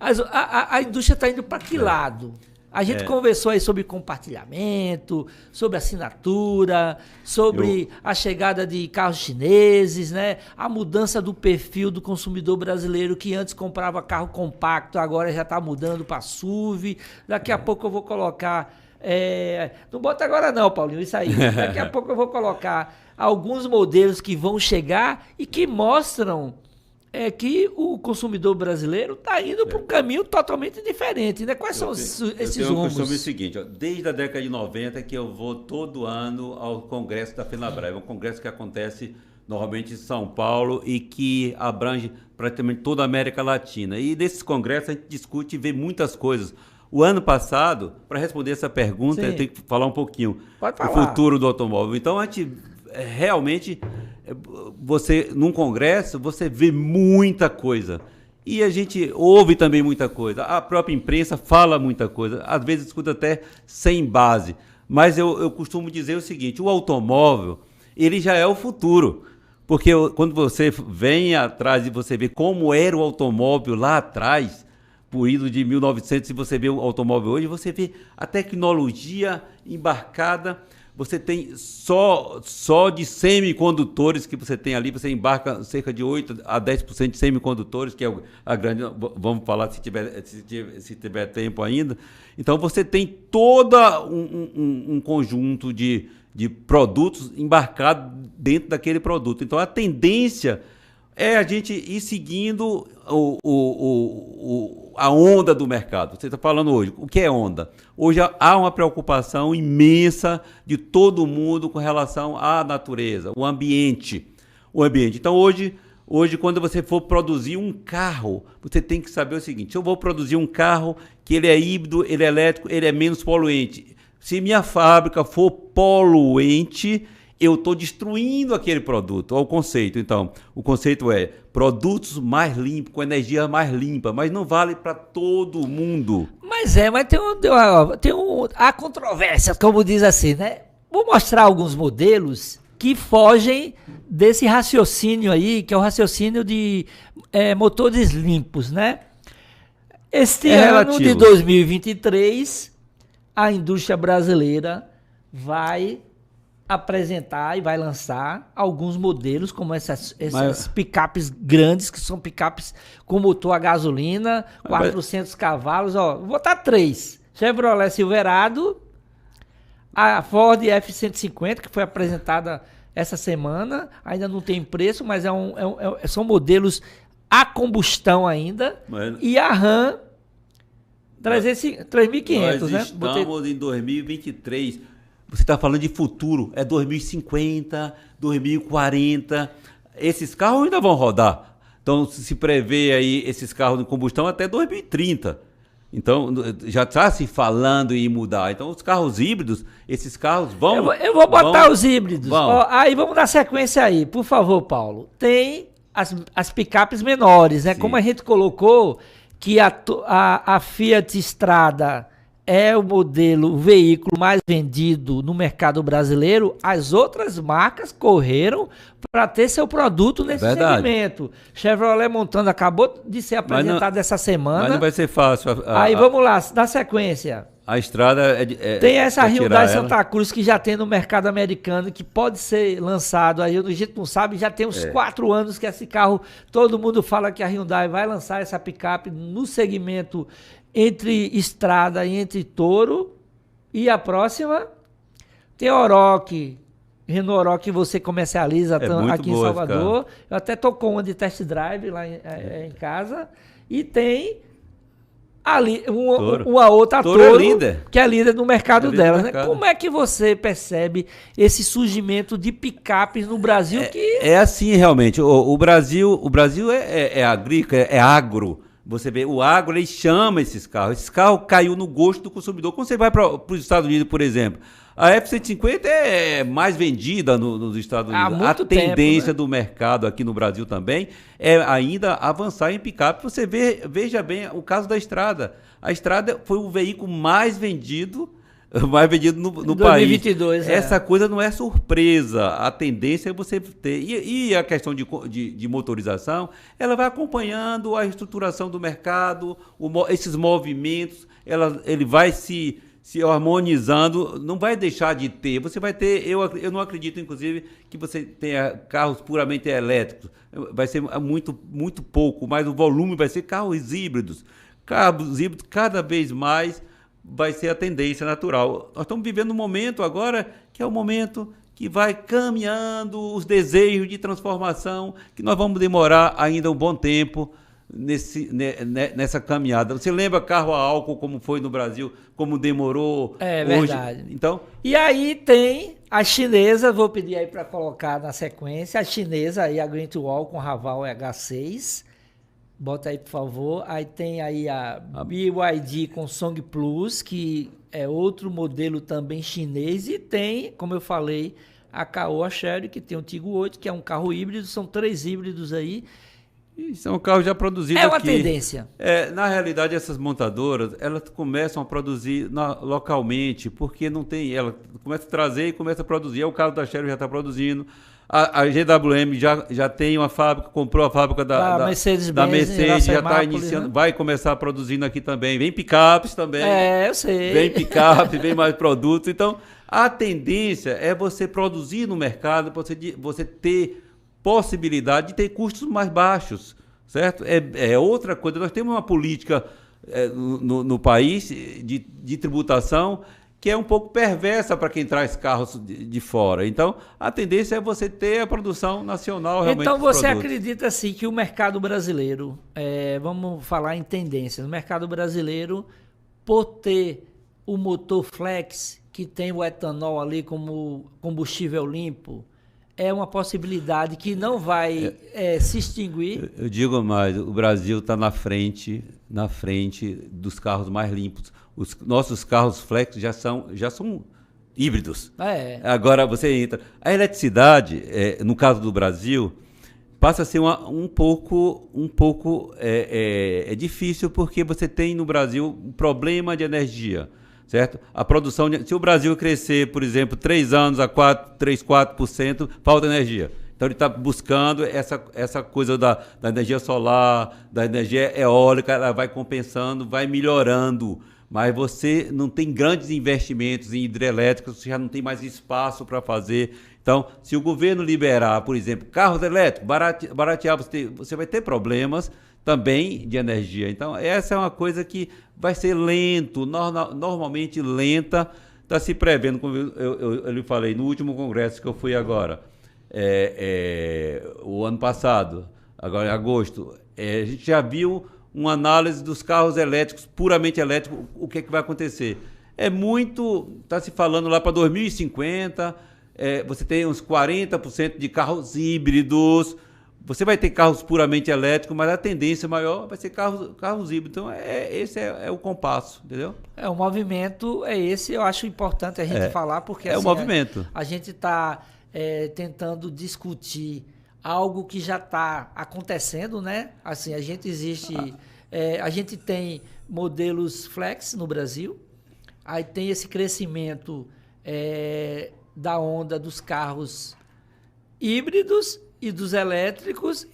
A indústria está indo para que lado? A gente conversou aí sobre compartilhamento, sobre assinatura, sobre a chegada de carros chineses, né? A mudança do perfil do consumidor brasileiro, que antes comprava carro compacto, agora já está mudando para SUV. Daqui a pouco eu vou colocar... não bota agora não, Paulinho, isso aí. Daqui a pouco eu vou colocar alguns modelos que vão chegar e que mostram que o consumidor brasileiro está indo para um caminho totalmente diferente, né? Quais são esses rumos? Eu tenho um costume seguinte, desde a década de 90 que eu vou todo ano ao congresso da FenaBrave, um congresso que acontece normalmente em São Paulo e que abrange praticamente toda a América Latina. E nesses congressos a gente discute e vê muitas coisas. O ano passado, para responder essa pergunta, eu tenho que falar um pouquinho do futuro do automóvel. Então, a gente realmente... num congresso, você vê muita coisa. E a gente ouve também muita coisa. A própria imprensa fala muita coisa. Às vezes escuta até sem base. Mas eu costumo dizer o seguinte, o automóvel, ele já é o futuro. Porque quando você vem atrás e você vê como era o automóvel lá atrás, por ido de 1900, se você vê o automóvel hoje, você vê a tecnologia embarcada. Você tem só de semicondutores que você tem ali, você embarca cerca de 8 a 10% de semicondutores, que é a grande... Vamos falar se tiver tempo ainda. Então, você tem todo um conjunto de produtos embarcados dentro daquele produto. Então, a tendência é a gente ir seguindo a onda do mercado. Você está falando hoje, o que é onda? Hoje há uma preocupação imensa de todo mundo com relação à natureza, o ambiente. Então, hoje, quando você for produzir um carro, você tem que saber o seguinte, se eu vou produzir um carro que ele é híbrido, ele é elétrico, ele é menos poluente. Se minha fábrica for poluente, eu estou destruindo aquele produto. Olha o conceito. Então, o conceito é produtos mais limpos, com energia mais limpa, mas não vale para todo mundo. Mas há controvérsias, como diz assim, né? Vou mostrar alguns modelos que fogem desse raciocínio aí, que é o raciocínio de motores limpos, né? Este ano de 2023, a indústria brasileira vai apresentar e vai lançar alguns modelos como essas picapes grandes, que são picapes com motor a gasolina, 400 cavalos, vou botar 3. Chevrolet Silverado, a Ford F-150, que foi apresentada essa semana, ainda não tem preço, mas são modelos a combustão ainda, e a Ram 3500, né? Nós estamos em 2023. Você está falando de futuro, é 2050, 2040. Esses carros ainda vão rodar. Então, se prevê aí esses carros de combustão até 2030. Então, já está se falando em mudar. Então, os carros híbridos, esses carros vão... Eu vou botar os híbridos. Aí vamos dar sequência aí, por favor, Paulo. Tem as picapes menores, né? Sim. Como a gente colocou que a Fiat Strada é o veículo mais vendido no mercado brasileiro, as outras marcas correram para ter seu produto nesse segmento. Chevrolet Montana acabou de ser apresentado essa semana. Mas não vai ser fácil. Aí vamos lá, na sequência. A estrada tem essa Hyundai Santa Cruz que já tem no mercado americano, que pode ser lançado aí, a gente não sabe, já tem uns 4 anos que esse carro, todo mundo fala que a Hyundai vai lançar essa picape no segmento entre estrada e entre touro. E a próxima tem Oroch Renault Oroch que você comercializa muito aqui em boa, Salvador. Eu até tô com uma de test drive lá em casa. E tem ali uma outra Toro é líder. que é líder do mercado líder dela. do Né? mercado. Como é que você percebe esse surgimento de picapes no Brasil? É assim, realmente. O Brasil é agrícola, é agro. Você vê, o agro, ele chama esses carros. Esse carro caiu no gosto do consumidor. Quando você vai para os Estados Unidos, por exemplo, a F-150 é mais vendida nos Estados Unidos. Há muito tendência tempo, né? do mercado aqui no Brasil também é ainda avançar em picape. Você veja bem o caso da Estrada. A Estrada foi o veículo mais vendido no 2022, país. Essa coisa não é surpresa. A tendência é você ter. E a questão de motorização, ela vai acompanhando a estruturação do mercado, esses movimentos, ele vai se harmonizando, não vai deixar de ter. Você vai ter, eu não acredito, inclusive, que você tenha carros puramente elétricos. Vai ser muito, muito pouco, mas o volume vai ser carros híbridos. Carros híbridos cada vez mais vai ser a tendência natural. Nós estamos vivendo um momento agora que é o momento que vai caminhando os desejos de transformação, que nós vamos demorar ainda um bom tempo nessa caminhada. Você lembra carro a álcool como foi no Brasil, como demorou? É hoje? verdade. Então, E aí tem a chinesa, vou pedir aí para colocar na sequência, a chinesa aí, a Great Wall com Raval H6. Bota aí, por favor. Aí tem aí a BYD com Song Plus, que é outro modelo também chinês. E tem, como eu falei, a Caoa Chery, que tem o Tiggo 8, que é um carro híbrido. São 3 híbridos aí. são carros já produzidos aqui. É uma tendência. Na realidade, essas montadoras, elas começam a produzir localmente, porque não tem... Ela começa a trazer e começa a produzir. O caso da Chery já está produzindo. A GWM já tem uma fábrica, comprou a fábrica da Mercedes, já está iniciando, né? Vai começar produzindo aqui também. Vem picapes também. Eu sei. Vem picape, vem mais produtos. Então, a tendência é você produzir no mercado, você ter possibilidade de ter custos mais baixos, certo? É outra coisa. Nós temos uma política no país de tributação que é um pouco perversa para quem traz carros de fora. Então, a tendência é você ter a produção nacional realmente. Então, você acredita, assim, que o mercado brasileiro, vamos falar em tendência, no mercado brasileiro, por ter o motor flex, que tem o etanol ali como combustível limpo, é uma possibilidade que não vai se extinguir? Eu digo mais, o Brasil está na frente dos carros mais limpos. Os nossos carros flex já são híbridos. Agora você entra. A eletricidade, no caso do Brasil, passa a ser um pouco difícil, porque você tem no Brasil um problema de energia, certo? A produção, se o Brasil crescer, por exemplo, 3 anos a 4%, falta energia. Então ele está buscando essa coisa da energia solar, da energia eólica, ela vai compensando, vai melhorando. Mas você não tem grandes investimentos em hidrelétricas, você já não tem mais espaço para fazer. Então, se o governo liberar, por exemplo, carros elétricos, baratear, você vai ter problemas também de energia. Então, essa é uma coisa que vai ser lento, normalmente lenta, está se prevendo, como eu lhe falei, no último congresso que eu fui agora, o ano passado, agora em agosto, a gente já viu uma análise dos carros elétricos, puramente elétricos, o que vai acontecer. Está se falando lá para 2050, você tem uns 40% de carros híbridos, você vai ter carros puramente elétricos, mas a tendência maior vai ser carros híbridos. Então, esse é o compasso, entendeu? O movimento é esse, eu acho importante a gente falar, porque assim, o movimento. A gente está tentando discutir algo que já está acontecendo, né? Assim, a gente tem modelos flex no Brasil, aí tem esse crescimento da onda dos carros híbridos e dos elétricos.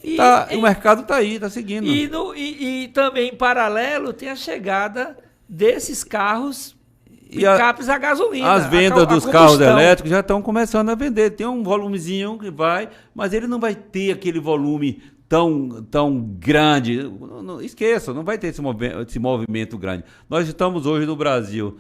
O mercado está aí, está seguindo. E também, em paralelo, tem a chegada desses carros picapes a gasolina. As vendas dos carros elétricos já estão começando a vender. Tem um volumezinho que vai, mas ele não vai ter aquele volume tão grande. Não esqueça, não vai ter esse movimento grande. Nós estamos hoje no Brasil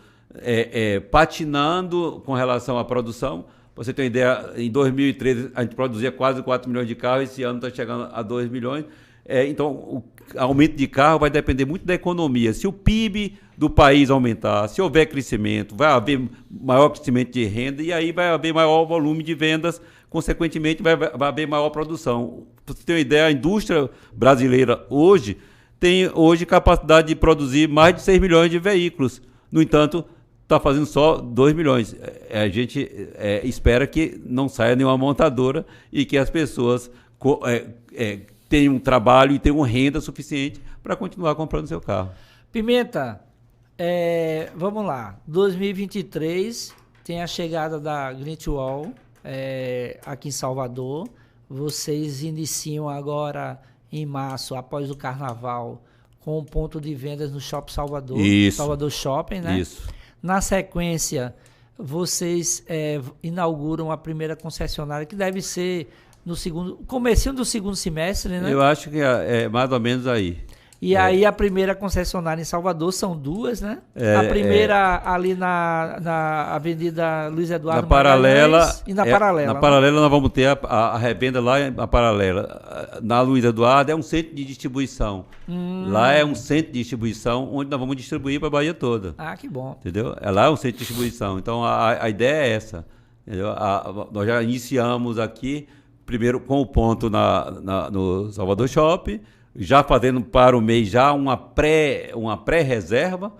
patinando com relação à produção, Pra você ter uma ideia, em 2013 a gente produzia quase 4 milhões de carros, esse ano está chegando a 2 milhões. Então, o aumento de carro vai depender muito da economia. Se o PIB do país aumentar, se houver crescimento, vai haver maior crescimento de renda e aí vai haver maior volume de vendas, consequentemente vai haver maior produção. Para você ter uma ideia, a indústria brasileira hoje tem capacidade de produzir mais de 6 milhões de veículos. No entanto, está fazendo só 2 milhões. A gente espera que não saia nenhuma montadora e que as pessoas tenham um trabalho e tenham renda suficiente para continuar comprando seu carro. Pimenta, vamos lá. 2023 tem a chegada da Great Wall aqui em Salvador. Vocês iniciam agora em março, após o Carnaval, com um ponto de vendas no Shopping Salvador. Isso. Salvador Shopping, né? Isso. Na sequência, vocês inauguram a primeira concessionária, que deve ser no comecinho do segundo semestre, né? Eu acho que é mais ou menos aí. E aí a primeira concessionária em Salvador, são duas, né? A primeira ali na Avenida Luiz Eduardo na Paralela. Magalhães, e na Paralela. Na Paralela nós vamos ter a revenda lá na Paralela. Na Luiz Eduardo é um centro de distribuição. Lá é um centro de distribuição onde nós vamos distribuir para a Bahia toda. Ah, que bom. Entendeu? Lá é um centro de distribuição. Então a ideia é essa. Entendeu? Nós já iniciamos aqui, primeiro com o ponto no Salvador Shopping, já fazendo para o mês já uma pré-reserva,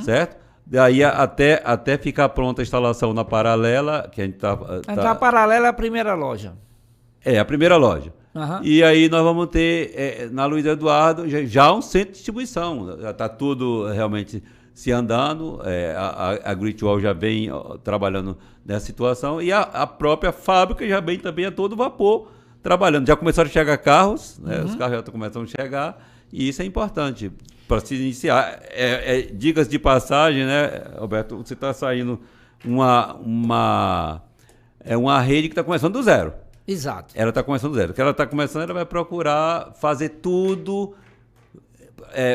certo? Daí até ficar pronta a instalação na Paralela, que a gente Então a Paralela é a primeira loja. É, a primeira loja. Uhum. E aí nós vamos ter na Luiz Eduardo já um centro de distribuição. Já está tudo realmente se andando. A Great Wall já vem trabalhando nessa situação. E a própria fábrica já vem também a todo vapor trabalhando. Já começaram a chegar carros, né? Os carros já estão começando a chegar, e isso é importante para se iniciar. Dicas de passagem, né, Roberto? Você está saindo uma rede que está começando do zero. Exato. Ela está começando do zero. O que ela está começando, ela vai procurar fazer tudo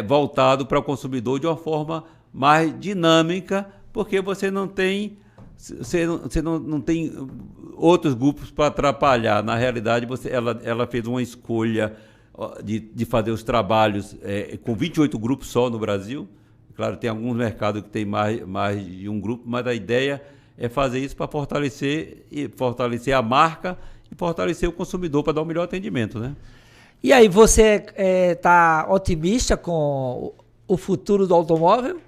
voltado para o consumidor de uma forma mais dinâmica, porque você não tem outros grupos para atrapalhar. Na realidade, ela fez uma escolha de fazer os trabalhos com 28 grupos só no Brasil. Claro, tem alguns mercados que tem mais de um grupo, mas a ideia é fazer isso para fortalecer a marca e fortalecer o consumidor para dar um melhor atendimento, né? E aí, você está otimista com o futuro do automóvel?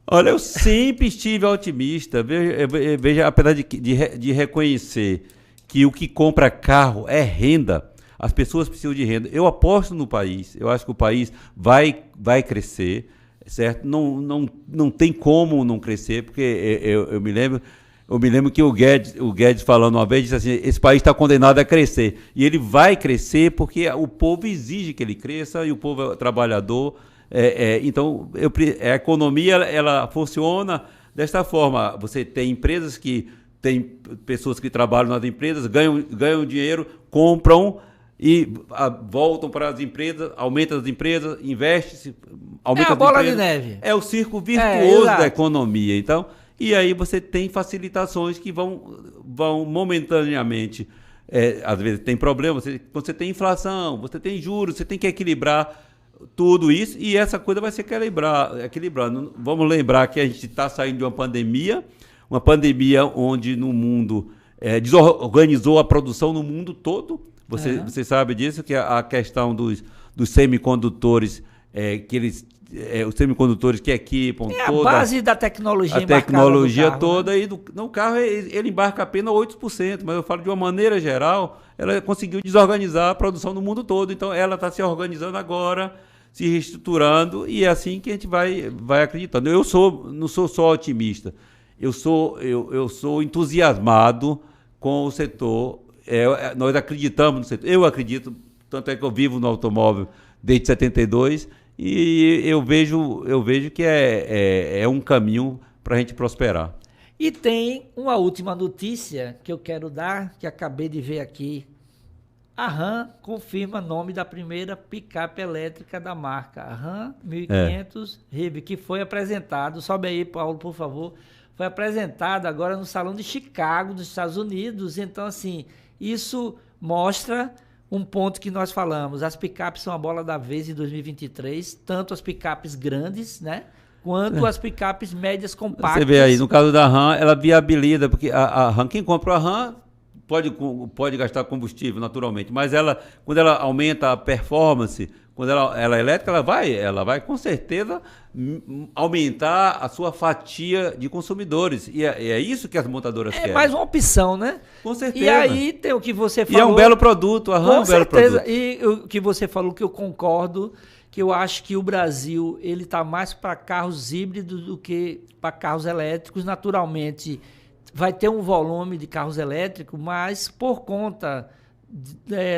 Olha, eu sempre estive otimista. Veja, apesar de reconhecer que o que compra carro é renda, as pessoas precisam de renda. Eu aposto no país. Eu acho que o país vai crescer, certo? Não tem como não crescer, porque eu me lembro que o Guedes falando uma vez, disse assim: esse país está condenado a crescer. E ele vai crescer porque o povo exige que ele cresça, e o povo é trabalhador. Então, a economia ela funciona desta forma. Você tem empresas tem pessoas que trabalham nas empresas, ganham dinheiro, compram e voltam para as empresas, aumentam as empresas, investem, aumenta as empresas. É a bola de neve. É o circo virtuoso da economia. Então, e aí você tem facilitações que vão momentaneamente. Às vezes tem problema, quando você tem inflação, você tem juros, você tem que equilibrar tudo isso, e essa coisa vai ser equilibrada. Vamos lembrar que a gente está saindo de uma pandemia onde no mundo desorganizou a produção no mundo todo. Você sabe disso, que a questão dos semicondutores, os semicondutores que equipam toda... a base da tecnologia embarcada. A tecnologia carro, toda, né? E no carro ele embarca apenas 8%, mas eu falo de uma maneira geral, ela conseguiu desorganizar a produção no mundo todo. Então ela está se organizando agora, se reestruturando, e é assim que a gente vai acreditando. Eu não sou só otimista, eu sou entusiasmado com o setor. Nós acreditamos no setor. Eu acredito, tanto é que eu vivo no automóvel desde 72, e eu vejo que é um caminho para a gente prosperar. E tem uma última notícia que eu quero dar, que acabei de ver aqui A Ram confirma nome da primeira picape elétrica da marca. A Ram 1500 Rive, que foi apresentado, sobe aí, Paulo, por favor, foi apresentado agora no Salão de Chicago, dos Estados Unidos. Então, assim, isso mostra um ponto que nós falamos. As picapes são a bola da vez em 2023, tanto as picapes grandes, né? Quanto as picapes médias compactas. Você vê aí, no caso da Ram, ela viabiliza, porque a Ram, quem compra a Ram pode gastar combustível naturalmente, mas quando ela aumenta a performance, quando ela é elétrica, ela vai com certeza aumentar a sua fatia de consumidores. E é isso que as montadoras querem. É mais uma opção, né? Com certeza. E aí tem o que você falou. E é um belo produto, a Ram é um belo produto. E o que você falou, que eu concordo, que eu acho que o Brasil ele está mais para carros híbridos do que para carros elétricos. Naturalmente, vai ter um volume de carros elétricos, mas por conta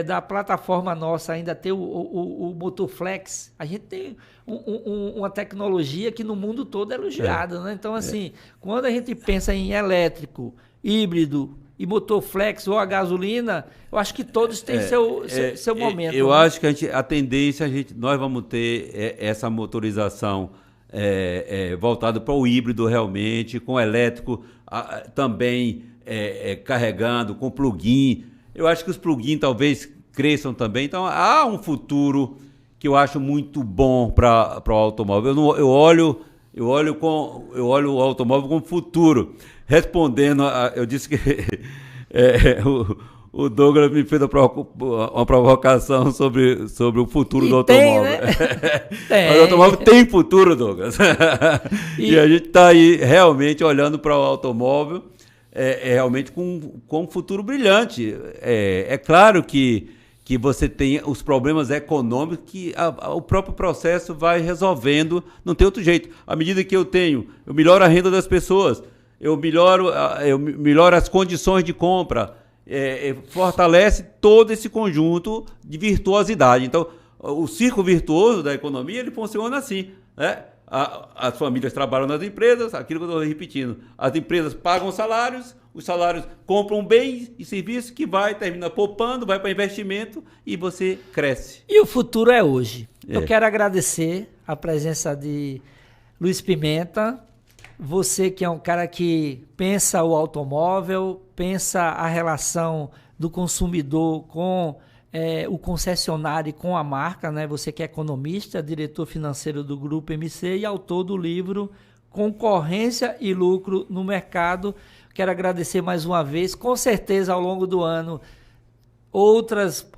da plataforma nossa ainda ter o motor flex, a gente tem uma tecnologia que no mundo todo é elogiada, né? Então, assim, quando a gente pensa em elétrico, híbrido e motor flex ou a gasolina, eu acho que todos têm seu momento. Eu acho que a tendência, nós vamos ter essa motorização voltada para o híbrido realmente, com elétrico também carregando, com plug-in. Eu acho que os plug-in talvez cresçam também. Então, há um futuro que eu acho muito bom para o automóvel. Eu olho o automóvel como futuro. Respondendo, eu disse que o Douglas me fez uma provocação sobre o futuro do automóvel. Né? Mas o automóvel tem futuro, Douglas. E a gente está aí realmente olhando para o automóvel realmente com um futuro brilhante. É claro que você tem os problemas econômicos que o próprio processo vai resolvendo, não tem outro jeito. À medida que eu melhoro a renda das pessoas, eu melhoro as condições de compra, fortalece todo esse conjunto de virtuosidade. Então, o círculo virtuoso da economia, ele funciona assim, né? As famílias trabalham nas empresas, aquilo que eu estou repetindo. As empresas pagam salários, os salários compram bens e serviços que termina poupando, vai para investimento e você cresce. E o futuro é hoje. Eu quero agradecer a presença de Luiz Pimenta, você que é um cara que pensa o automóvel, pensa a relação do consumidor com o concessionário e com a marca, né? Você que é economista, diretor financeiro do Grupo MC e autor do livro Concorrência e Lucro no Mercado. Quero agradecer mais uma vez. Com certeza, ao longo do ano, outras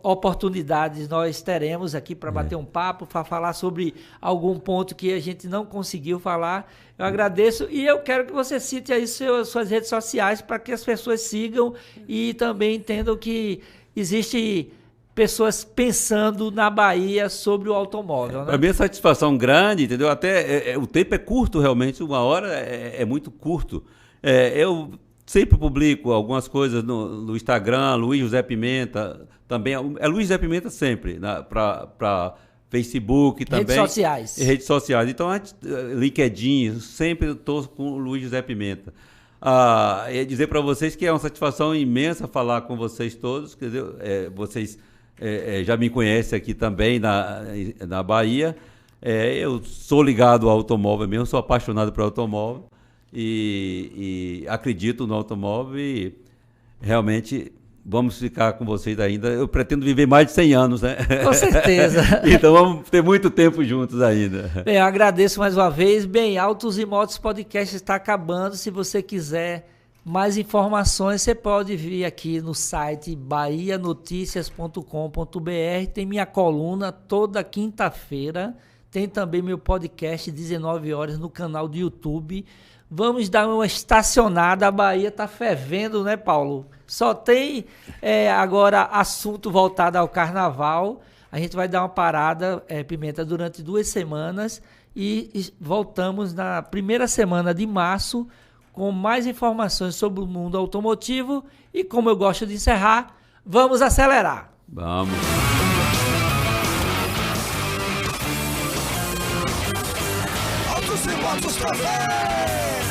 oportunidades nós teremos aqui para bater um papo, para falar sobre algum ponto que a gente não conseguiu falar. Eu agradeço e eu quero que você cite aí suas redes sociais para que as pessoas sigam e também entendam que existe pessoas pensando na Bahia sobre o automóvel. Né? Para mim é satisfação grande, entendeu? Até o tempo é curto realmente, 1 hora é muito curto. Eu sempre publico algumas coisas no Instagram, Luiz José Pimenta, também é Luiz José Pimenta sempre, para Facebook também. Redes sociais. Então, LinkedIn, sempre estou com o Luiz José Pimenta. E dizer para vocês que é uma satisfação imensa falar com vocês todos, quer dizer, vocês já me conhecem aqui também na Bahia. Eu sou ligado ao automóvel mesmo, sou apaixonado por automóvel e acredito no automóvel e realmente vamos ficar com vocês ainda. Eu pretendo viver mais de 100 anos, né? Com certeza. Então vamos ter muito tempo juntos ainda. Bem, eu agradeço mais uma vez. Bem, Autos e Motos Podcast está acabando. Se você quiser mais informações, você pode vir aqui no site bahianoticias.com.br. Tem minha coluna toda quinta-feira. Tem também meu podcast 19 horas no canal do YouTube. Vamos dar uma estacionada. A Bahia está fervendo, né, Paulo? Só tem agora assunto voltado ao carnaval. A gente vai dar uma parada, Pimenta, durante 2 semanas e voltamos na primeira semana de março com mais informações sobre o mundo automotivo. E como eu gosto de encerrar, vamos acelerar. Vamos. Autos e Motos Café!